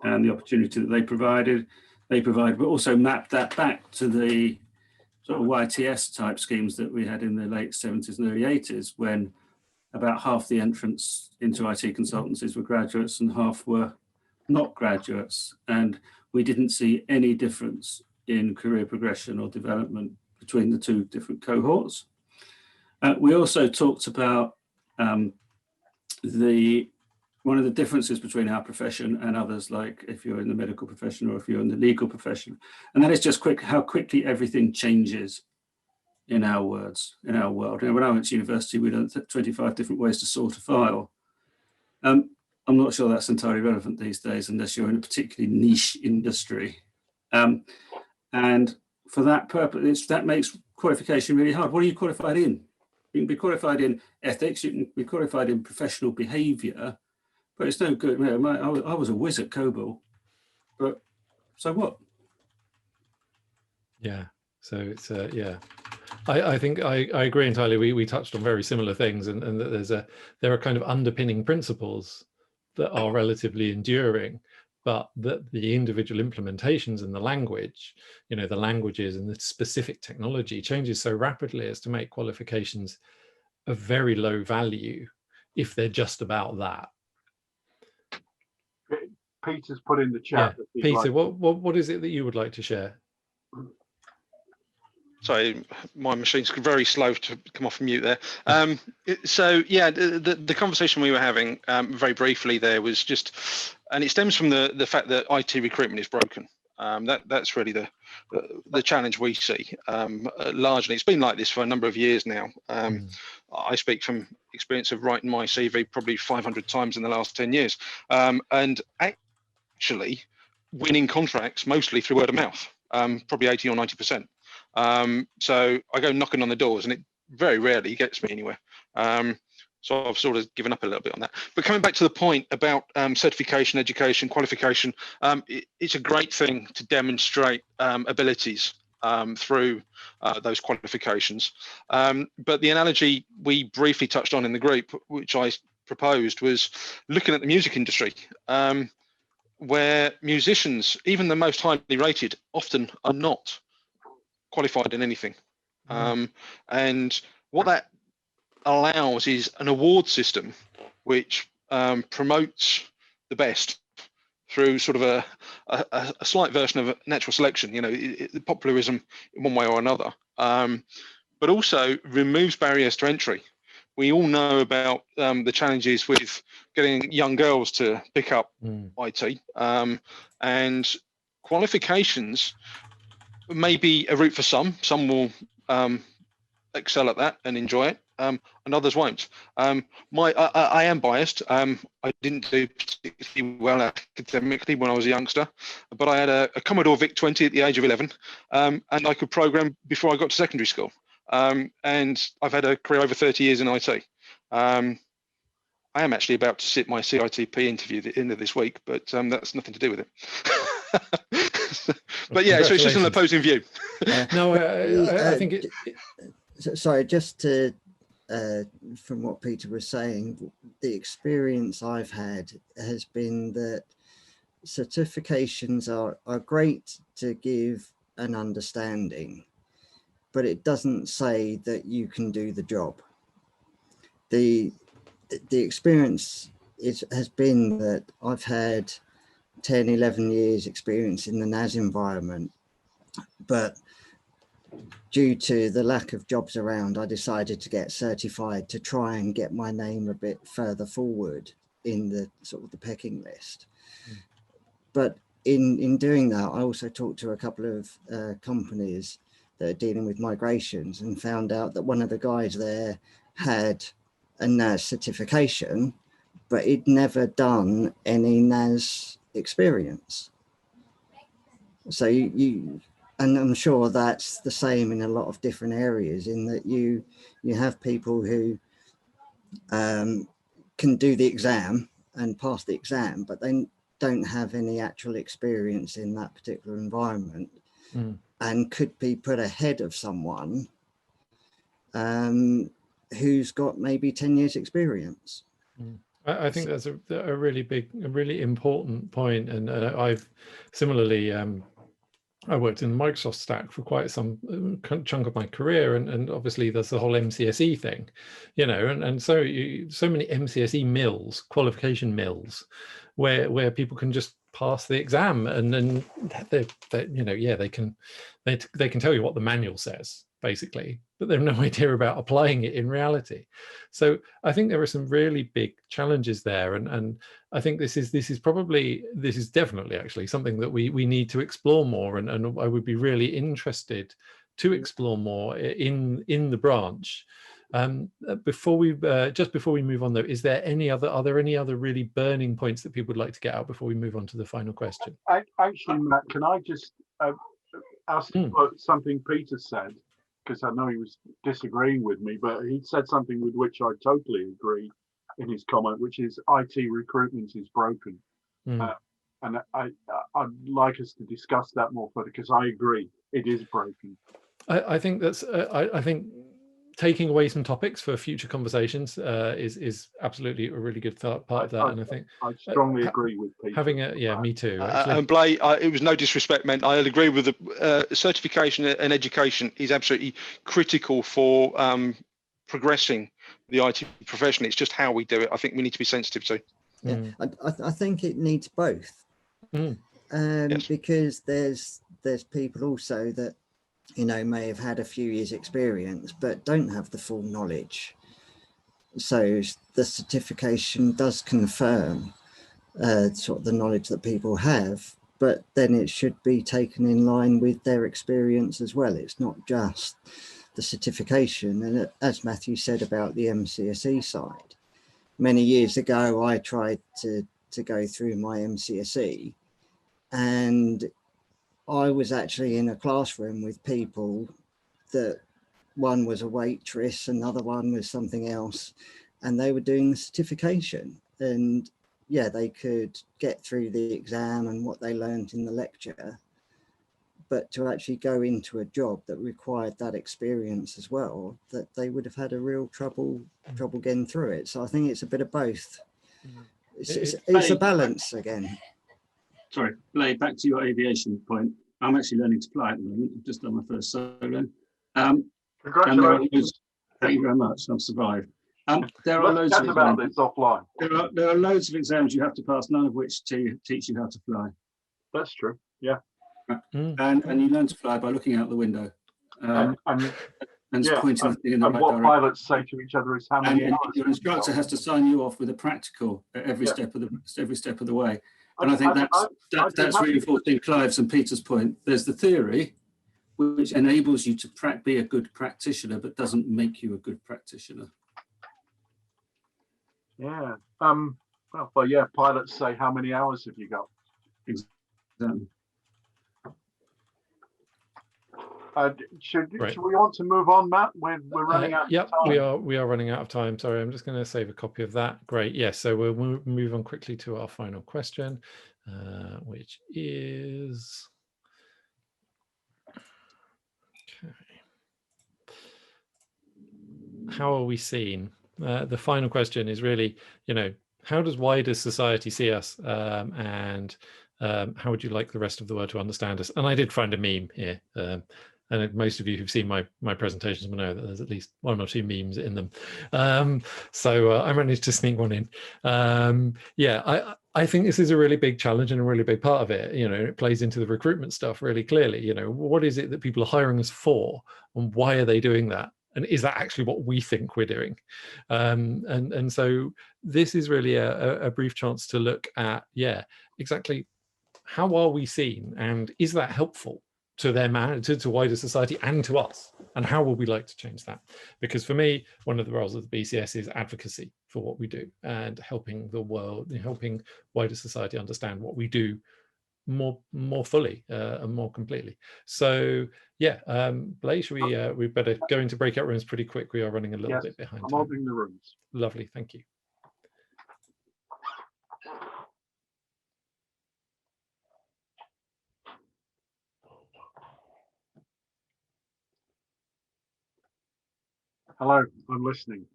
Speaker 8: and the opportunity that they provide, but also mapped that back to the sort of YTS type schemes that we had in the late 70s and early 80s, when about half the entrants into IT consultancies were graduates and half were not graduates. And we didn't see any difference in career progression or development between the two different cohorts. We also talked about one of the differences between our profession and others, like if you're in the medical profession or if you're in the legal profession, and that is just how quickly everything changes in our world. You know, when I went to university, we learned 25 different ways to sort a file. I'm not sure that's entirely relevant these days unless you're in a particularly niche industry. And for that purpose, that makes qualification really hard. What are you qualified in? You can be qualified in ethics, you can be qualified in professional behaviour, but it's no good. I was a whiz at COBOL, but so what?
Speaker 1: Yeah, so it's, I think I agree entirely. We touched on very similar things, and that there are kind of underpinning principles that are relatively enduring, but that the individual implementations and the language, you know, the languages and the specific technology changes so rapidly as to make qualifications of very low value if they're just about that.
Speaker 2: Peter's put in the
Speaker 1: Yeah,
Speaker 2: chat. That he'd
Speaker 1: Peter,
Speaker 2: like-
Speaker 1: what is it that you would like to share?
Speaker 6: Sorry, my machine's very slow to come off mute there. So yeah, the conversation we were having very briefly there was just, and it stems from the fact that IT recruitment is broken. That's really the challenge we see. Largely, it's been like this for a number of years now. I speak from experience of writing my CV probably 500 times in the last 10 years, and actually winning contracts mostly through word of mouth, probably 80 or 90%. So I go knocking on the doors, and it very rarely gets me anywhere. So I've sort of given up a little bit on that. But coming back to the point about certification, education, qualification, it's a great thing to demonstrate abilities through those qualifications. But the analogy we briefly touched on in the group, which I proposed, was looking at the music industry, where musicians, even the most highly rated, often are not qualified in anything. And what that allows is an award system which promotes the best through sort of a slight version of natural selection, you know, popularism in one way or another, but also removes barriers to entry. We all know about the challenges with getting young girls to pick up IT, and qualifications may be a route for some. Some will excel at that and enjoy it, and others won't. I am biased. I didn't do particularly well academically when I was a youngster, but I had a Commodore VIC-20 at the age of 11, and I could program before I got to secondary school. And I've had a career over 30 years in IT. I am actually about to sit my CITP interview at the end of this week, but that's nothing to do with it. But yeah, so it's just an opposing view.
Speaker 1: No, I think it.
Speaker 9: Sorry, just to from what Peter was saying, the experience I've had has been that certifications are great to give an understanding, but it doesn't say that you can do the job. The experience has been that I've had 10, 11 years experience in the NAS environment, but due to the lack of jobs around, I decided to get certified to try and get my name a bit further forward in the sort of the pecking list. But in doing that, I also talked to a couple of companies that are dealing with migrations and found out that one of the guys there had a NAS certification, but he'd never done any NAS experience. So and I'm sure that's the same in a lot of different areas, in that you have people who can do the exam and pass the exam, but they don't have any actual experience in that particular environment, and could be put ahead of someone who's got maybe 10 years experience.
Speaker 1: I think that's a really important point. And I've similarly, I worked in the Microsoft stack for quite some chunk of my career, and obviously there's the whole MCSE thing, you know, and so many MCSE mills, qualification mills, where people can just pass the exam, and then they you know, yeah, they can tell you what the manual says basically, but they have no idea about applying it in reality. So I think there are some really big challenges there, and I think this is definitely actually something that we need to explore more, and I would be really interested to explore more in the branch. Before we move on though, are there any other really burning points that people would like to get out before we move on to the final question?
Speaker 2: Actually, Matt, can I just ask something Peter said? Because I know he was disagreeing with me, but he said something with which I totally agree in his comment, which is IT recruitment is broken. And I'd like us to discuss that more further, because I agree, it is broken.
Speaker 1: I think that's I think taking away some topics for future conversations is absolutely a really good part of that. And I think
Speaker 2: I strongly agree with Peter.
Speaker 1: Me too.
Speaker 6: And Blake, it was no disrespect meant. I agree with the certification and education is absolutely critical for progressing the IT profession. It's just how we do it. I think we need to be sensitive to.
Speaker 9: Yeah, I think it needs both.
Speaker 1: Yes.
Speaker 9: Because there's people also that, you know, may have had a few years experience but don't have the full knowledge. So the certification does confirm sort of the knowledge that people have, but then it should be taken in line with their experience as well. It's not just the certification. And as Matthew said about the MCSE side, many years ago I tried to go through my MCSE, and I was actually in a classroom with people that one was a waitress, another one was something else, and they were doing the certification. And yeah, they could get through the exam and what they learned in the lecture, but to actually go into a job that required that experience as well, that they would have had a real trouble getting through it. So I think it's a bit of both. It's a balance again.
Speaker 8: Sorry, Blade, back to your aviation point. I'm actually learning to fly at the moment. I've just done my first solo.
Speaker 2: Congratulations.
Speaker 8: Thank you very much. I've survived. There are loads of
Speaker 2: about this offline.
Speaker 8: There are loads of exams you have to pass, none of which teach you how to fly.
Speaker 2: That's true. Yeah.
Speaker 8: And you learn to fly by looking out the window.
Speaker 2: And
Speaker 8: pointing in the right
Speaker 2: what
Speaker 8: direction.
Speaker 2: pilots say to each other is how many hours.
Speaker 8: Your instructor has to sign you off with a practical at every step of the way. And I think that's reinforcing Clive's and Peter's point. There's the theory, which enables you to be a good practitioner, but doesn't make you a good practitioner.
Speaker 2: Yeah. Well, yeah. Pilots say, "How many hours have you got?"
Speaker 8: Exactly.
Speaker 2: Should we want to move on, Matt? We're running out.
Speaker 1: Yep,
Speaker 2: of time.
Speaker 1: we are running out of time. Sorry, I'm just going to save a copy of that. Great. Yes. So we'll move on quickly to our final question, which is. Okay. How are we seen? The final question is really, you know, how does wider society see us, and how would you like the rest of the world to understand us? And I did find a meme here, and most of you who've seen my presentations will know that there's at least one or two memes in them. So I managed to sneak one in. I think this is a really big challenge and a really big part of it. You know, it plays into the recruitment stuff really clearly. You know, what is it that people are hiring us for, and why are they doing that? And is that actually what we think we're doing? And so this is really a brief chance to look at, exactly how are we seen, and is that helpful to to wider society and to us? And how would we like to change that? Because for me, one of the roles of the BCS is advocacy for what we do and helping the world, helping wider society understand what we do more fully and more completely. So Blaise, we better go into breakout rooms pretty quick. We are running a little bit behind.
Speaker 2: I'm opening the rooms.
Speaker 1: Lovely, thank you.
Speaker 2: Hello, I'm listening.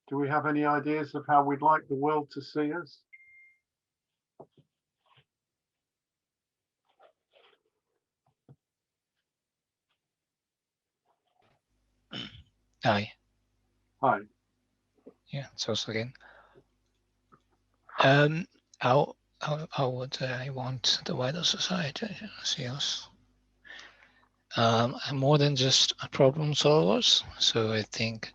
Speaker 2: Do we have any ideas of how we'd like the world to see us?
Speaker 7: Hi.
Speaker 2: Hi.
Speaker 7: Yeah, it's us again. How would I want the wider society to see us? More than just problem solvers. So I think,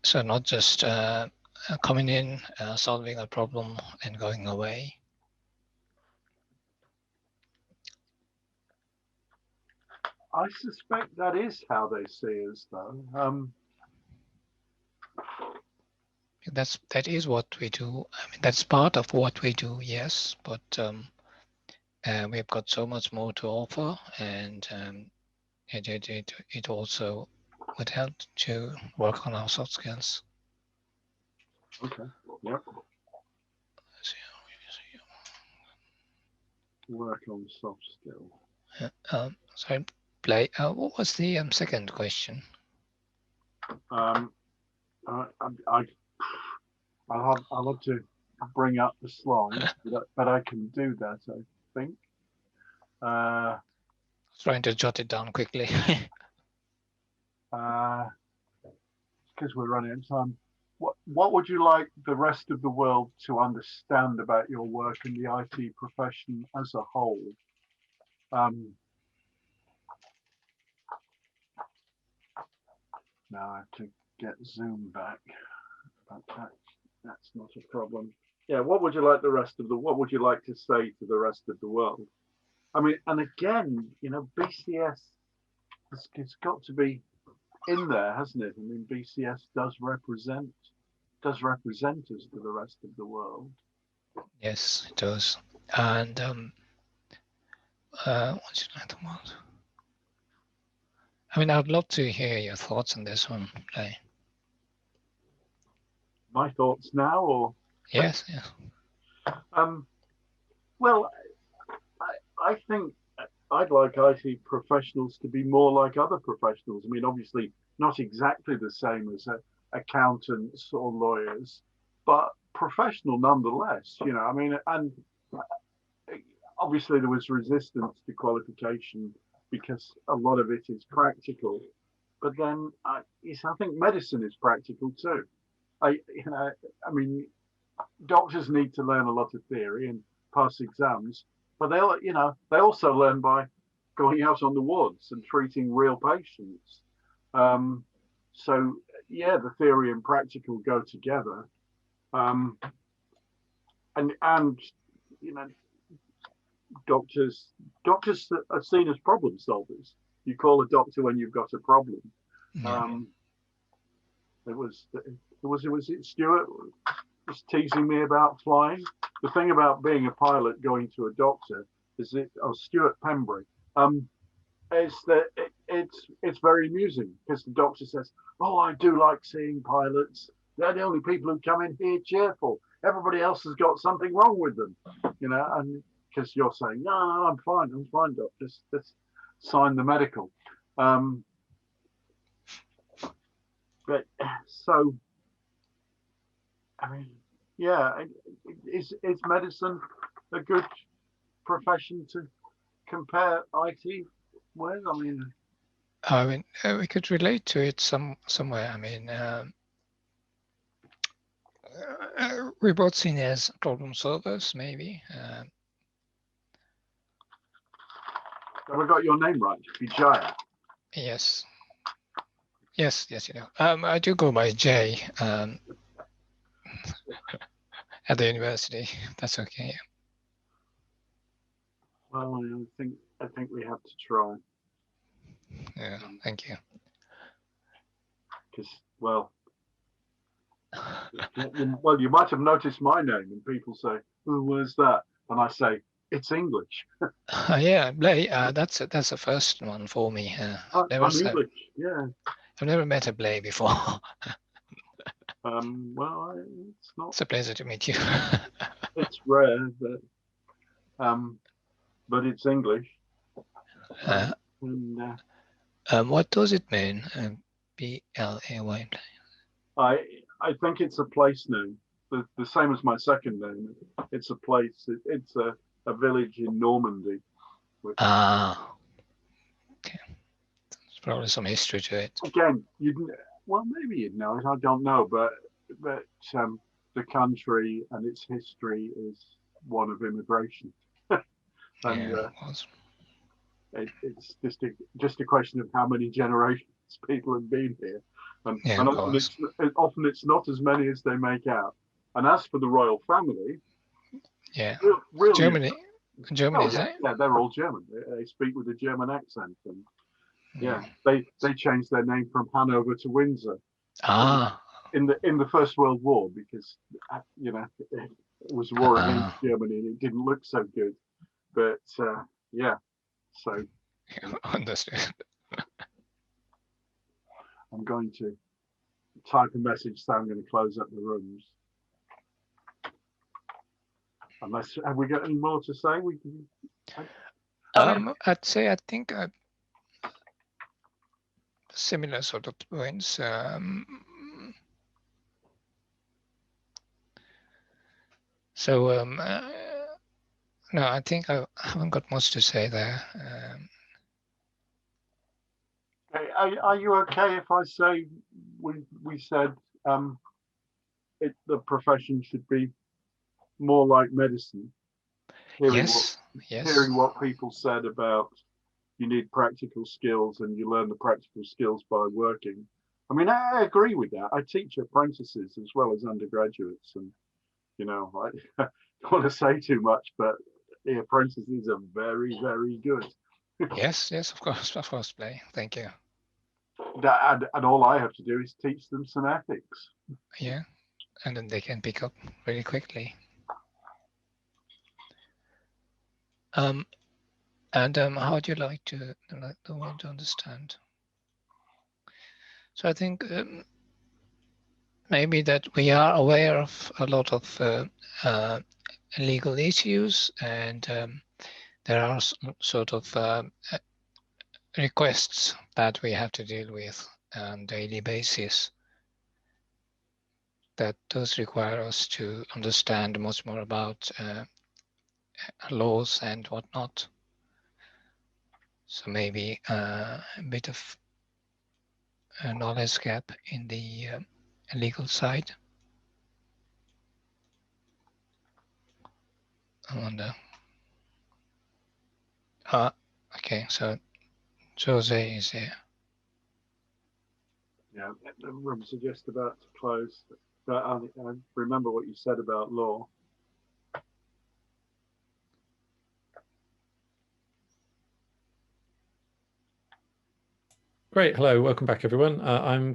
Speaker 7: so not just coming in, solving a problem and going away.
Speaker 2: I suspect that is how they see us, though.
Speaker 7: That is what we do. I mean, that's part of what we do, yes, but we've got so much more to offer, and it also would help to work on our soft skills.
Speaker 2: Okay. Yep. Work on soft skills.
Speaker 7: Sorry, Blake. What was the second question?
Speaker 2: I'll have to bring up the slide, but I can do that, I think.
Speaker 7: Trying to jot it down quickly.
Speaker 2: because we're running out of time, what would you like the rest of the world to understand about your work in the IT profession as a whole? Now I have to get Zoom back, but that's not a problem. Yeah, what would you like what would you like to say to the rest of the world? I mean, and again, you know, BCS, it's got to be in there, hasn't it? I mean, BCS does represent us to the rest of the world.
Speaker 7: Yes, it does. And what's your other one? I mean, I'd love to hear your thoughts on this one, Lay.
Speaker 2: My thoughts now, or
Speaker 7: yes, yes.
Speaker 2: Well, I think I'd like IT professionals to be more like other professionals. I mean, obviously not exactly the same as accountants or lawyers, but professional nonetheless. You know, I mean, and obviously there was resistance to qualification because a lot of it is practical. But then I think medicine is practical too. I mean, doctors need to learn a lot of theory and pass exams, but they also learn by going out on the wards and treating real patients. So yeah, the theory and practical go together. And you know, doctors are seen as problem solvers. You call a doctor when you've got a problem.
Speaker 7: Yeah.
Speaker 2: It was Stuart was teasing me about flying. The thing about being a pilot going to a doctor is Stuart Pembry, is that it's very amusing because the doctor says, "Oh, I do like seeing pilots. They're the only people who come in here cheerful. Everybody else has got something wrong with them," you know, and because you're saying, "No, I'm fine, doc. Just sign the medical." But so, I mean, yeah, is medicine a good profession to compare IT with?
Speaker 7: I mean, we could relate to it somewhere. I mean, we're both seen as problem solvers, maybe.
Speaker 2: Have I got your name right? Vijaya.
Speaker 7: Yes. Yes, you know. I do go by Jay at the university. That's okay.
Speaker 2: Well, I think we have to try.
Speaker 7: Yeah, thank you.
Speaker 2: Because, well, you might have noticed my name, and people say, "Who was that?" And I say, "It's English."
Speaker 7: Yeah, Blay. That's a first one for me.
Speaker 2: I'm English. Yeah.
Speaker 7: I've never met a Blay before.
Speaker 2: Well, it's not.
Speaker 7: It's a pleasure to meet you.
Speaker 2: It's rare, but it's English.
Speaker 7: What does it mean? B-L-A-Y.
Speaker 2: I think it's a place name, the same as my second name. It's a place. It's a village in Normandy.
Speaker 7: Okay. There's probably some history to it.
Speaker 2: Again, maybe you'd know it. I don't know, but the country and its history is one of immigration, and it's just a question of how many generations people have been here, and often it's not as many as they make out. And as for the royal family, real
Speaker 7: Germany, is it?
Speaker 2: Yeah, they're all German. They speak with a German accent, and they changed their name from Hanover to Windsor. In the First World War, because it was a war against Germany and it didn't look so good. But so
Speaker 7: understood.
Speaker 2: I'm going to type a message saying I'm going to close up the rooms. Unless, have we got any more to say? We can.
Speaker 7: I'd say I think similar sort of points. No, I think I haven't got much to say there.
Speaker 2: Are you okay if I say we said the profession should be more like medicine.
Speaker 7: Yes.
Speaker 2: Hearing what people said about you need practical skills and you learn the practical skills by working. I mean, I agree with that. I teach apprentices as well as undergraduates, and you know, I don't want to say too much, but the apprentices are very, very good.
Speaker 7: Yes, of course, Blay. Thank you.
Speaker 2: And all I have to do is teach them some ethics.
Speaker 7: Yeah, and then they can pick up really quickly. And how would you like to understand? So I think maybe that we are aware of a lot of legal issues, and there are some sort of requests that we have to deal with on a daily basis. That does require us to understand much more about laws and whatnot. So maybe a bit of a knowledge gap in the legal side. I wonder. Okay, so Jose is here.
Speaker 2: Yeah, the room's just about to close. But I remember what you said about law.
Speaker 1: Great. Hello, welcome back, everyone. I'm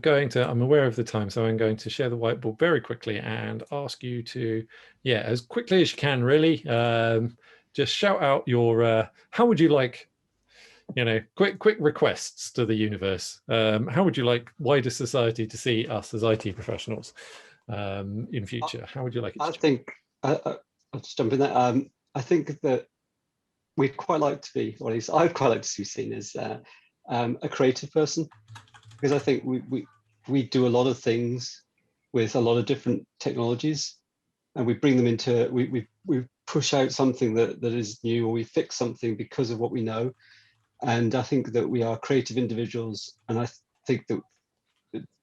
Speaker 1: aware of the time, so I'm going to share the whiteboard very quickly and ask you to, as quickly as you can, really, just shout out your, how would you like, quick requests to the universe. How would you like wider society to see us as IT professionals in future? How would you like it to
Speaker 10: change? I'll just jump in there. I think that we'd quite like to be, or at least I'd quite like to be seen as a creative person, because I think we do a lot of things with a lot of different technologies, and we bring them into, we push out something that is new, or we fix something because of what we know. And I think that we are creative individuals, and I think that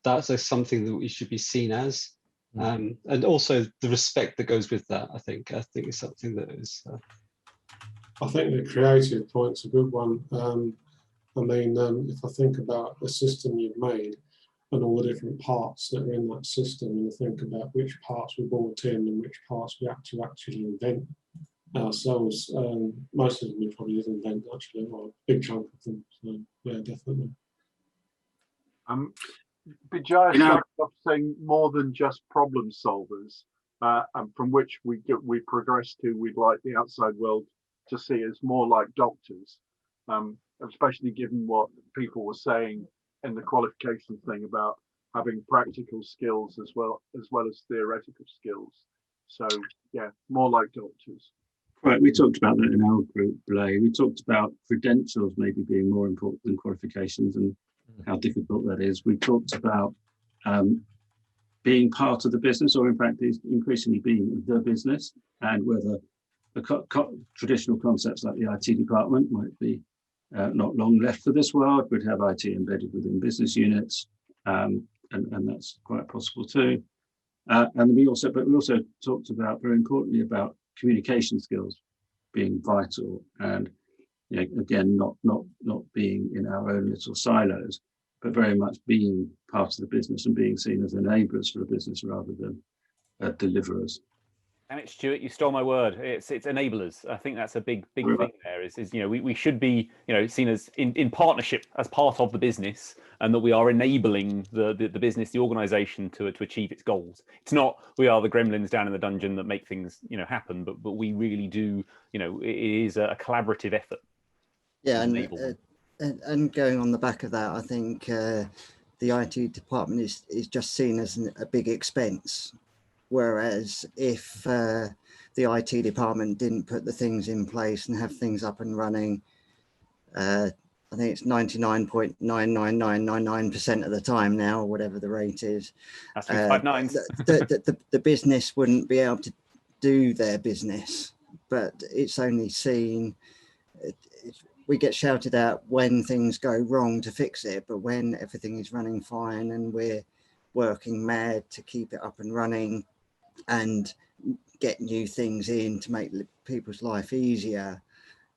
Speaker 10: that's something that we should be seen as, and also the respect that goes with that. I think is something that is.
Speaker 11: I think the creative point's a good one. I mean, if I think about the system you've made and all the different parts that are in that system, and I think about which parts we brought in and which parts we had to actually invent ourselves, most of them we probably didn't invent actually, or a big chunk of them. So yeah, definitely.
Speaker 2: Bijaya started off saying more than just problem solvers, and from which we progress to, we'd like the outside world to see us more like doctors, especially given what people were saying in the qualifications thing about having practical skills as well as theoretical skills. So yeah, more like doctors.
Speaker 8: Right, we talked about that in our group, Blay. We talked about credentials maybe being more important than qualifications and how difficult that is. We talked about being part of the business, or in fact, increasingly being the business, and whether the traditional concepts like the IT department might be not long left for this world. We'd have IT embedded within business units, and that's quite possible too. And we also talked about, very importantly, about communication skills being vital, and again, not being in our own little silos, but very much being part of the business and being seen as enablers for the business rather than deliverers.
Speaker 5: Damn it, Stuart, you stole my word. It's enablers. I think that's a big thing there. Is we should be seen as in partnership as part of the business, and that we are enabling the business, the organisation to achieve its goals. It's not we are the gremlins down in the dungeon that make things happen, but we really do. It is a collaborative effort.
Speaker 9: Yeah, and going on the back of that, I think the IT department is just seen as a big expense. Whereas if the IT department didn't put the things in place and have things up and running, I think it's 99.99999% of the time now, or whatever the rate is.
Speaker 5: That's 5 nines.
Speaker 9: The business wouldn't be able to do their business, but it's only seen. We get shouted at when things go wrong to fix it, but when everything is running fine and we're working mad to keep it up and running and get new things in to make people's life easier.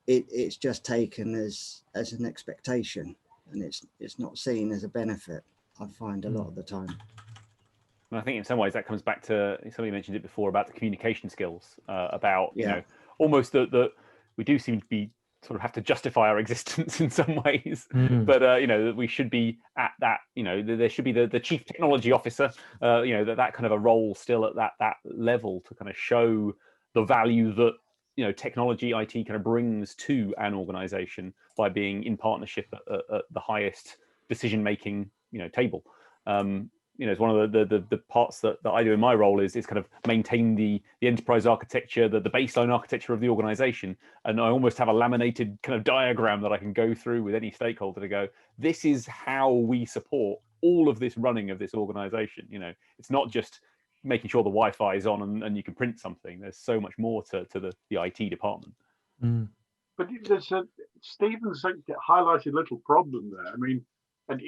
Speaker 9: It's just taken as an expectation, and it's not seen as a benefit, I find, a lot of the time.
Speaker 5: And I think in some ways that comes back to, somebody mentioned it before, about the communication skills, about, you know, almost that we do seem to be sort of have to justify our existence in some ways, but you know, that we should be at that, you know, there should be the chief technology officer, you know, that kind of a role still at that level to kind of show the value that, you know, technology, IT kind of brings to an organization by being in partnership at the highest decision making, you know, table. You know, it's one of the parts that I do in my role is kind of maintain the enterprise architecture, the baseline architecture of the organization. And I almost have a laminated kind of diagram that I can go through with any stakeholder to go, this is how we support all of this running of this organization. You know, it's not just making sure the Wi-Fi is on and you can print something. There's so much more to the IT department.
Speaker 2: But there's Stephen's highlighted a little problem there. I mean, and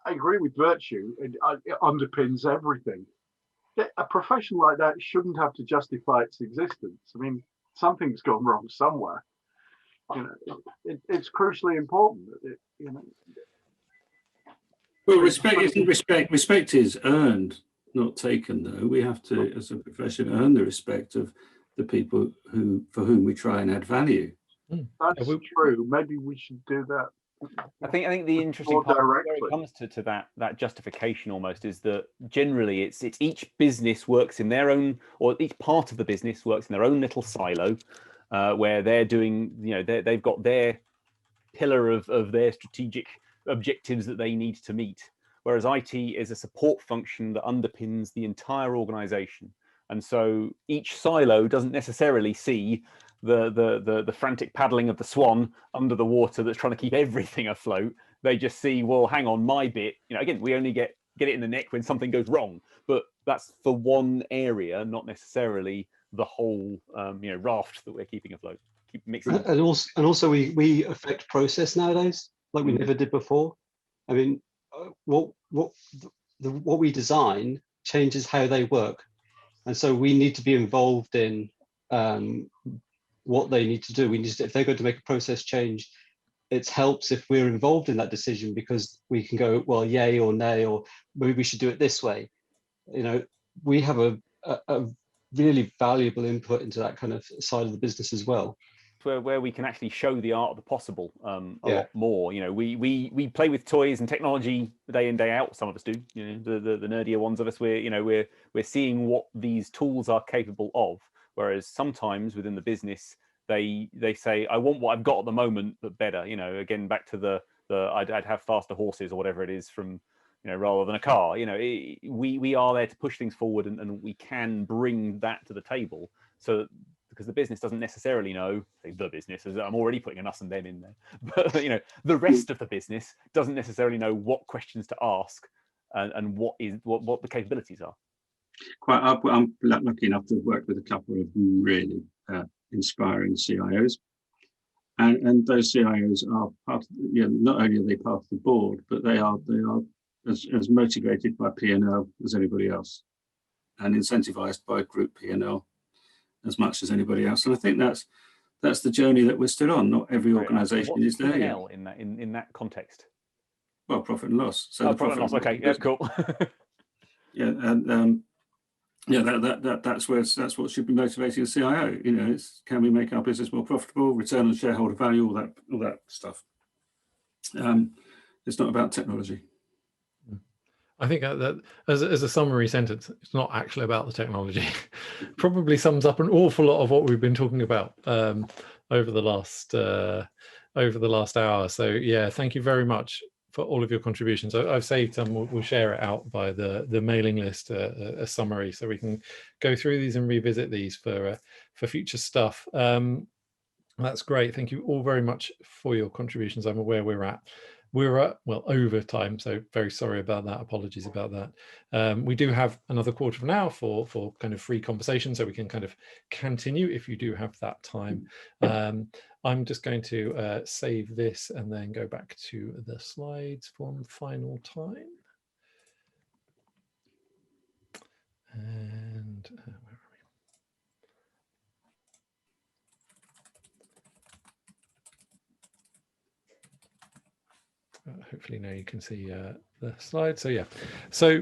Speaker 2: I agree with Virtue. It underpins everything. A profession like that shouldn't have to justify its existence. I mean, something's gone wrong somewhere. You know, it's crucially important. You know.
Speaker 8: Well, respect is earned, not taken. Though we have to, as a profession, earn the respect of the people for whom we try and add value.
Speaker 2: That's true. Maybe we should do that.
Speaker 5: I think the interesting part where it comes to that justification almost is that generally it's each business works in their own, or each part of the business works in their own little silo, where they're doing, you know, they've got their pillar of their strategic objectives that they need to meet. Whereas IT is a support function that underpins the entire organization. And so each silo doesn't necessarily see the frantic paddling of the swan under the water that's trying to keep everything afloat. They just see, well, hang on, my bit, you know, again, we only get it in the neck when something goes wrong, but that's for one area, not necessarily the whole, you know, raft that we're keeping afloat. Keep mixing.
Speaker 10: And also we affect process nowadays like we never did before. I mean, what we design changes how they work, and so we need to be involved in what they need to do. We need to, if they're going to make a process change, it helps if we're involved in that decision, because we can go, well, yay or nay, or maybe we should do it this way. You know, we have a really valuable input into that kind of side of the business as well.
Speaker 5: Where we can actually show the art of the possible a lot more. You know, we play with toys and technology day in, day out. Some of us do. You know, the nerdier ones of us, we're seeing what these tools are capable of. Whereas sometimes within the business, they say, I want what I've got at the moment, but better. You know, again, back to the I'd have faster horses or whatever it is from, you know, rather than a car. You know, we are there to push things forward, and we can bring that to the table. So because the business doesn't necessarily know, the business, as I'm already putting an us and them in there, but you know, the rest of the business doesn't necessarily know what questions to ask and what the capabilities are.
Speaker 8: I'm lucky enough to have worked with a couple of really inspiring CIOs, and those CIOs are part of, you know, not only are they part of the board, but they are as motivated by P&L as anybody else, and incentivized by group P&L as much as anybody else. And I think that's the journey that we're still on. Not every organisation is there yet.
Speaker 5: in that context?
Speaker 8: Well, profit and loss. So
Speaker 5: profit and loss. Okay, yeah, cool.
Speaker 8: Yeah, and that's what should be motivating a CIO. You know, it's, can we make our business more profitable, return on shareholder value, all that stuff. It's not about technology.
Speaker 1: I think that as a summary sentence, it's not actually about the technology. Probably sums up an awful lot of what we've been talking about over the last hour. So yeah, thank you very much for all of your contributions. I've saved some. We'll share it out by the mailing list, a summary, so we can go through these and revisit these for future stuff. That's great. Thank you all very much for your contributions. I'm aware we're at over time, so very sorry about that. Apologies about that. We do have another quarter of an hour for kind of free conversation, so we can kind of continue if you do have that time. I'm just going to save this and then go back to the slides one final time. hopefully now you can see the slide. So yeah, so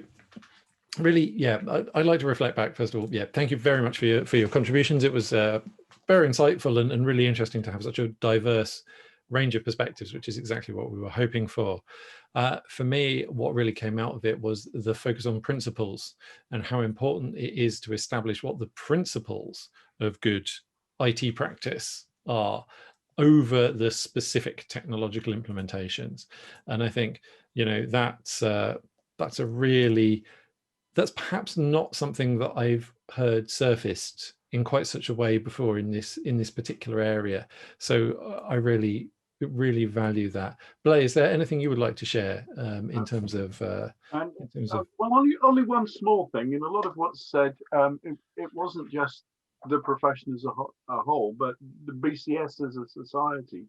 Speaker 1: really, yeah, I'd like to reflect back first of all. Yeah, thank you very much for your contributions. It was very insightful and really interesting to have such a diverse range of perspectives, which is exactly what we were hoping for. For me, what really came out of it was the focus on principles and how important it is to establish what the principles of good IT practice are over the specific technological implementations. And I think, you know, that's perhaps not something that I've heard surfaced in quite such a way before in this particular area. So I really value that. Blay, is there anything you would like to share in terms of
Speaker 2: well, only one small thing. In a lot of what's said, it wasn't just the profession as a whole, but the BCS as a society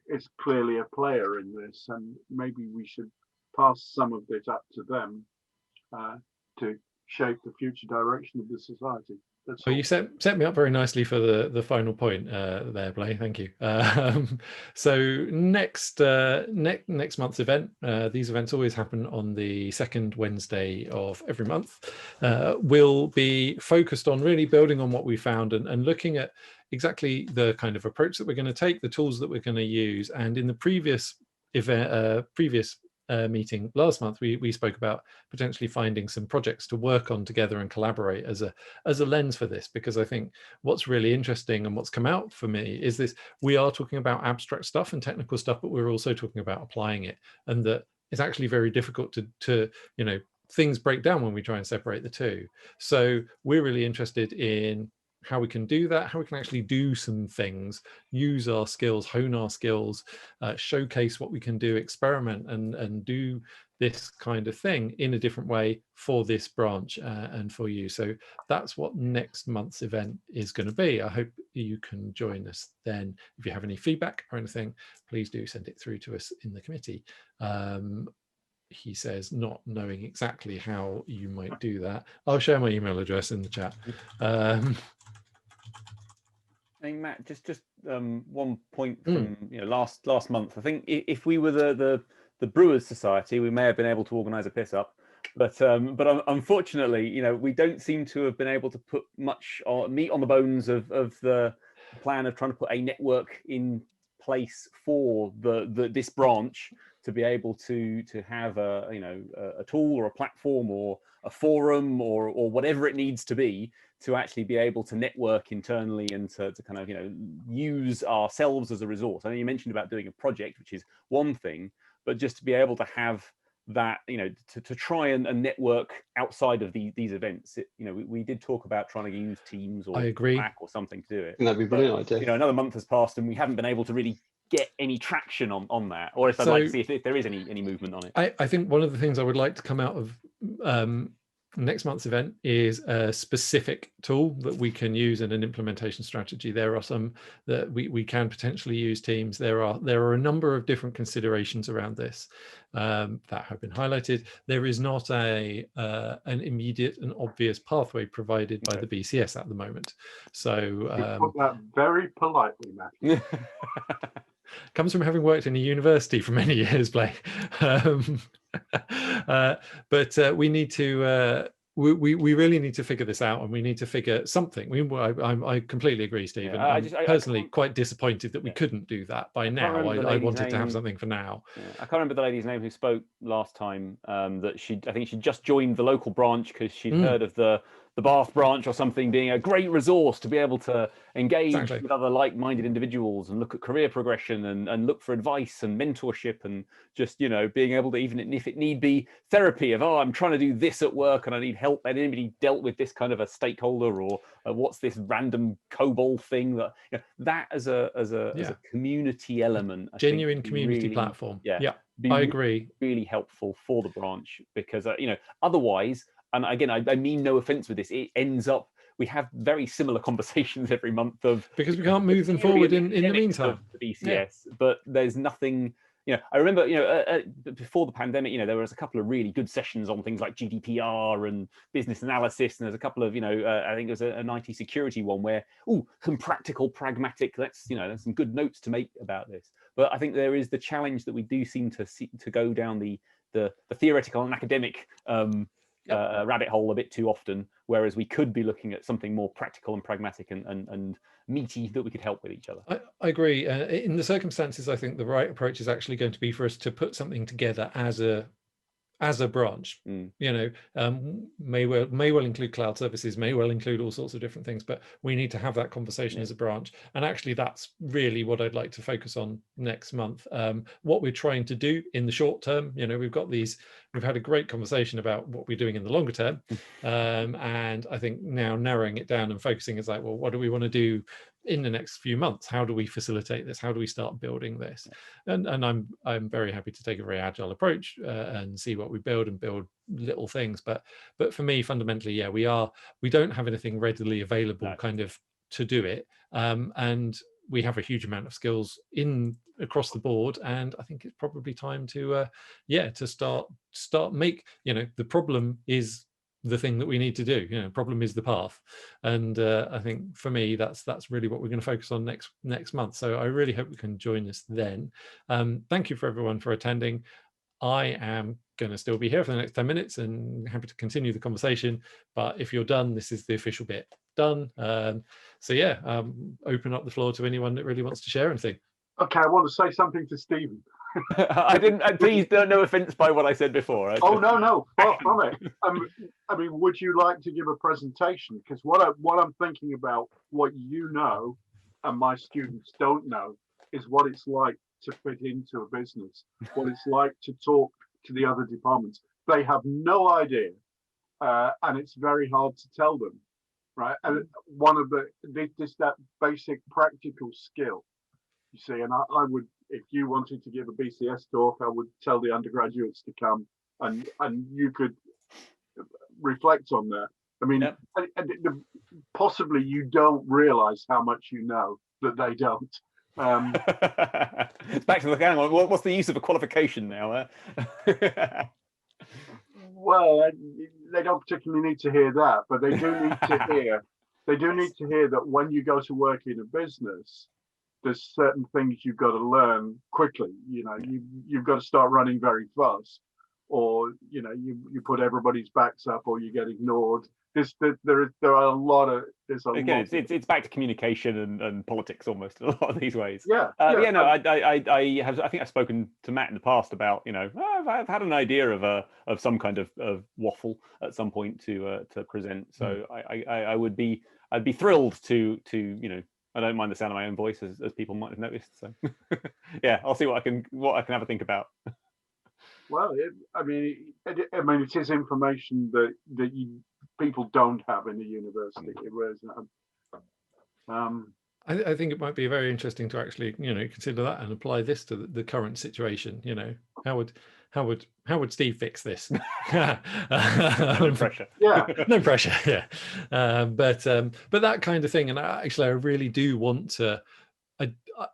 Speaker 2: is clearly a player in this, and maybe we should pass some of this up to them to shape the future direction of the society. That's
Speaker 1: well,
Speaker 2: all.
Speaker 1: you set me up very nicely for the final point there, Blay. Thank you. So next month's event, these events always happen on the second Wednesday of every month, will be focused on really building on what we found and looking at exactly the kind of approach that we're going to take, the tools that we're going to use. And in the previous event, meeting last month, we spoke about potentially finding some projects to work on together and collaborate as a lens for this, because I think what's really interesting and what's come out for me is this: we are talking about abstract stuff and technical stuff, but we're also talking about applying it, and that it's actually very difficult to you know, things break down when we try and separate the two. So we're really interested in how we can do that, how we can actually do some things, use our skills, hone our skills, showcase what we can do, experiment and do this kind of thing in a different way for this branch and for you. So that's what next month's event is going to be. I hope you can join us then. If you have any feedback or anything, please do send it through to us in the committee. He says, not knowing exactly how you might do that. I'll share my email address in the chat.
Speaker 5: Hey Matt, just 1 point from last month. I think if we were the Brewers Society, we may have been able to organise a piss up, but unfortunately, we don't seem to have been able to put much meat on the bones of the plan of trying to put a network in place for this branch to be able to have a tool or a platform or a forum or whatever it needs to be to actually be able to network internally and to kind of use ourselves as a resource. I know you mentioned about doing a project, which is one thing, but just to be able to have that, to try and network outside of these events. We did talk about trying to use Teams or Slack or something to do it.
Speaker 10: That'd be a brilliant idea.
Speaker 5: Another month has passed and we haven't been able to really get any traction on that, or if I'd like to see if there is any movement on it.
Speaker 1: I think one of the things I would like to come out of next month's event is a specific tool that we can use in an implementation strategy. There are some that we can potentially use Teams. There are a number of different considerations around this that have been highlighted. There is not an immediate and obvious pathway provided by the BCS at the moment. So
Speaker 2: you put that very politely, Matthew.
Speaker 1: Comes from having worked in a university for many years, Blake. But we need to we really need to figure this out, and we need to figure something. I completely agree, Steve.
Speaker 5: Yeah,
Speaker 1: I'm personally quite disappointed that we couldn't do that by now. I wanted to have something for now.
Speaker 5: Yeah, I can't remember the lady's name who spoke last time. That I think she just joined the local branch because she'd heard of the Bath branch or something being a great resource to be able to engage with other like-minded individuals and look at career progression and look for advice and mentorship and just being able to, even if it need be therapy of I'm trying to do this at work and I need help, and anybody dealt with this kind of a stakeholder or what's this random COBOL thing that as a community element,
Speaker 1: genuine community platform. I agree,
Speaker 5: really helpful for the branch because otherwise. And again, I mean no offense with this, it ends up, we have very similar conversations every month of...
Speaker 1: Because we can't move them forward in the meantime.
Speaker 5: The BCS, but there's nothing, I remember, before the pandemic, there was a couple of really good sessions on things like GDPR and business analysis, and there's a couple of, I think there's an IT security one where, some practical, pragmatic, there's some good notes to make about this. But I think there is the challenge that we do seem to go down the theoretical and academic rabbit hole a bit too often, whereas we could be looking at something more practical and pragmatic and meaty that we could help with each other.
Speaker 1: I agree. In the circumstances, I think the right approach is actually going to be for us to put something together as a branch. May well include cloud services, may well include all sorts of different things, but we need to have that conversation as a branch. And actually, that's really what I'd like to focus on next month. What we're trying to do in the short term, we've had a great conversation about what we're doing in the longer term, and I think now narrowing it down and focusing is like, well, what do we want to do in the next few months? How do we facilitate this? How do we start building this? And I'm very happy to take a very agile approach and see what we build and build little things. But for me, fundamentally, we don't have anything readily available kind of to do it, and we have a huge amount of skills across the board, and I think it's probably time to start make the problem is the thing that we need to do. Problem is the path, and I think for me that's really what we're going to focus on next month. So I really hope you can join us then. Thank you for everyone for attending. I am going to still be here for the next 10 minutes and happy to continue the conversation, but if you're done, this is the official bit done. Open up the floor to anyone that really wants to share anything.
Speaker 2: Okay, I want to say something to Stephen.
Speaker 5: I didn't. Please don't, no offence by what I said before.
Speaker 2: No, far from it. I mean, would you like to give a presentation? Because what I'm thinking about, what you know, and my students don't know, is what it's like to fit into a business, what it's like to talk to the other departments. They have no idea, and it's very hard to tell them, right? And one of that basic practical skill. You see, and I would, if you wanted to give a BCS talk, I would tell the undergraduates to come, and you could reflect on that. I mean, possibly you don't realise how much you know that they don't.
Speaker 5: It's back to the hang on. What's the use of a qualification now?
Speaker 2: Well, they don't particularly need to hear that, but they do need to hear. They do need to hear that when you go to work in a business, there's certain things you've got to learn quickly. You've got to start running very fast, or you put everybody's backs up, or you get ignored. There are a lot of.
Speaker 5: It's back to communication and politics almost in a lot of these ways.
Speaker 2: I
Speaker 5: think I've spoken to Matt in the past about I've had an idea of some kind of waffle at some point to present. So I'd be thrilled to I don't mind the sound of my own voice, as people might have noticed. So, I'll see what I can have a think about.
Speaker 2: Well, it is information that people don't have in the university.
Speaker 1: I think it might be very interesting to actually, consider that and apply this to the current situation. How would Steve fix this?
Speaker 5: No pressure.
Speaker 1: No pressure. But that kind of thing. And I really do want to.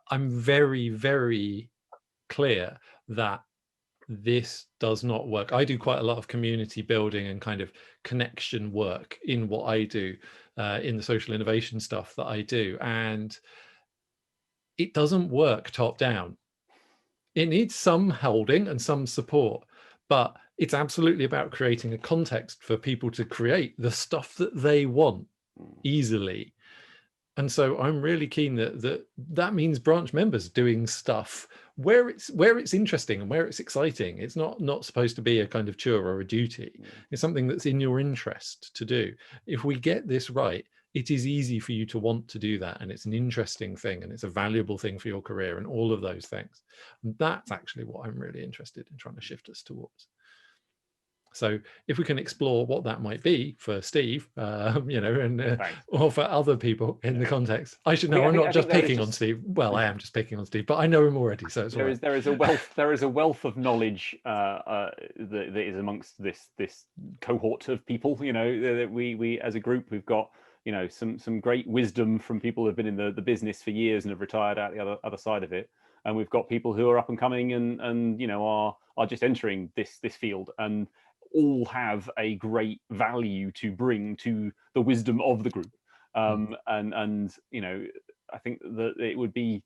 Speaker 1: I'm very, very clear that this does not work. I do quite a lot of community building and kind of connection work in what I do, in the social innovation stuff that I do, and it doesn't work top down. It needs some holding and some support, but it's absolutely about creating a context for people to create the stuff that they want easily. And so I'm really keen that means branch members doing stuff where it's interesting and where it's exciting. It's not supposed to be a kind of chore or a duty. It's something that's in your interest to do. If we get this right, it is easy for you to want to do that, and it's an interesting thing, and it's a valuable thing for your career, and all of those things. And that's actually what I'm really interested in trying to shift us towards. So if we can explore what that might be for Steve, or for other people in the context, I should know. I'm not just picking on Steve. Well, I am just picking on Steve, but I know him already, so it's
Speaker 5: there is a wealth of knowledge that is amongst this cohort of people. That we as a group, we've got some great wisdom from people who have been in the business for years and have retired out the other side of it. and we've got people who are up and coming and you know are just entering this field, and all have a great value to bring to the wisdom of the group. And you know, I think that it would be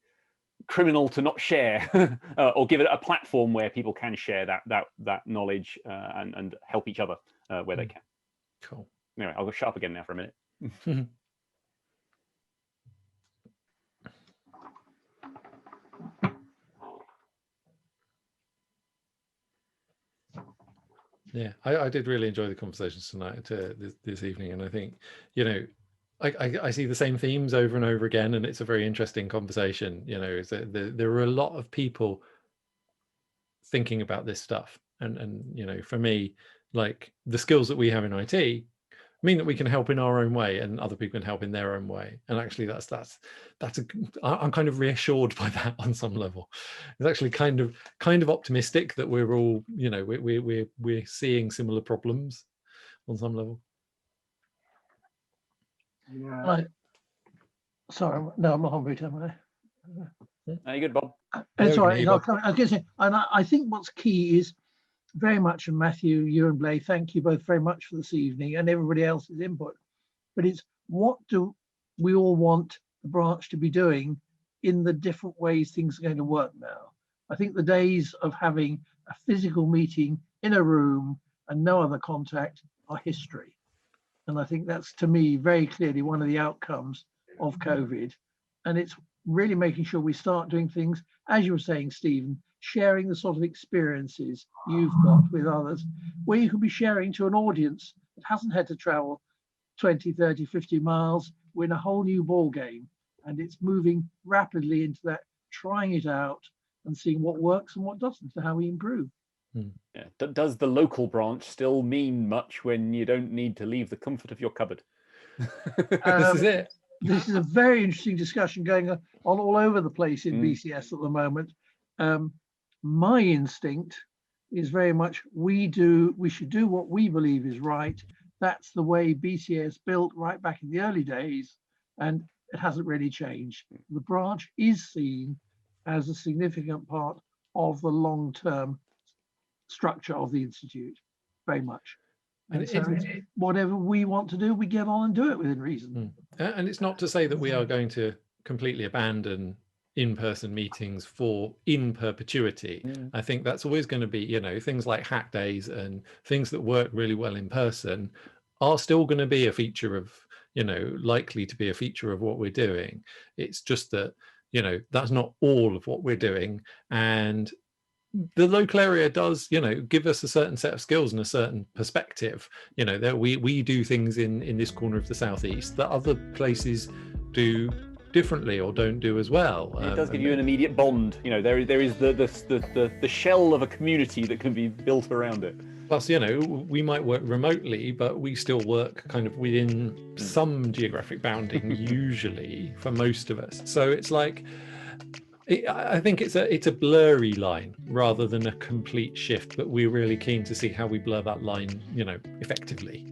Speaker 5: criminal to not share or give it a platform where people can share that knowledge and help each other where they can.
Speaker 1: Cool.
Speaker 5: Anyway, I'll go shut up again now for a minute.
Speaker 1: Yeah, I did really enjoy the conversations tonight, this evening, and I think, you know, I see the same themes over and over again, and it's a very interesting conversation. You know, there are a lot of people thinking about this stuff, and you know, for me, like the skills that we have in IT mean that we can help in our own way, and other people can help in their own way. And actually, I'm kind of reassured by that on some level. It's actually kind of optimistic that we're all, you know, we're seeing similar problems on some level.
Speaker 2: Yeah.
Speaker 12: Sorry, no, I'm not on mute, am I?
Speaker 5: No, you're good, Bob.
Speaker 12: It's all right. I was going to say, and I think what's key is very much, and Matthew, you and Blake, thank you both very much for this evening and everybody else's input. But it's what do we all want the branch to be doing in the different ways things are going to work now? I think the days of having a physical meeting in a room and no other contact are history. And I think that's, to me, very clearly one of the outcomes of COVID. And it's really making sure we start doing things, as you were saying, Stephen, sharing the sort of experiences you've got with others, where you can be sharing to an audience that hasn't had to travel 20, 30, 50 miles. We're in a whole new ball game, and it's moving rapidly into that, trying it out and seeing what works and what doesn't, and how we improve.
Speaker 5: Yeah. Does the local branch still mean much when you don't need to leave the comfort of your cupboard?
Speaker 1: This is it.
Speaker 12: This is a very interesting discussion going on all over the place in BCS at the moment. My instinct is very much we should do what we believe is right. That's the way BCS built right back in the early days, and it hasn't really changed. The branch is seen as a significant part of the long-term structure of the Institute, very much. And so whatever we want to do, we get on and do it within reason.
Speaker 1: And it's not to say that we are going to completely abandon in-person meetings in perpetuity. I think that's always going to be, you know, things like hack days and things that work really well in person are still going to be a feature of, you know, likely to be a feature of what we're doing. It's just that, you know, that's not all of what we're doing. And the local area does, you know, give us a certain set of skills and a certain perspective. You know, that we do things in this corner of the southeast that other places do differently or don't do as well.
Speaker 5: It does give you an immediate bond. You know, there is the shell of a community that can be built around it.
Speaker 1: Plus, you know, we might work remotely, but we still work kind of within some geographic bounding, usually for most of us. So it's like, I think it's a blurry line rather than a complete shift, but we're really keen to see how we blur that line, you know, effectively.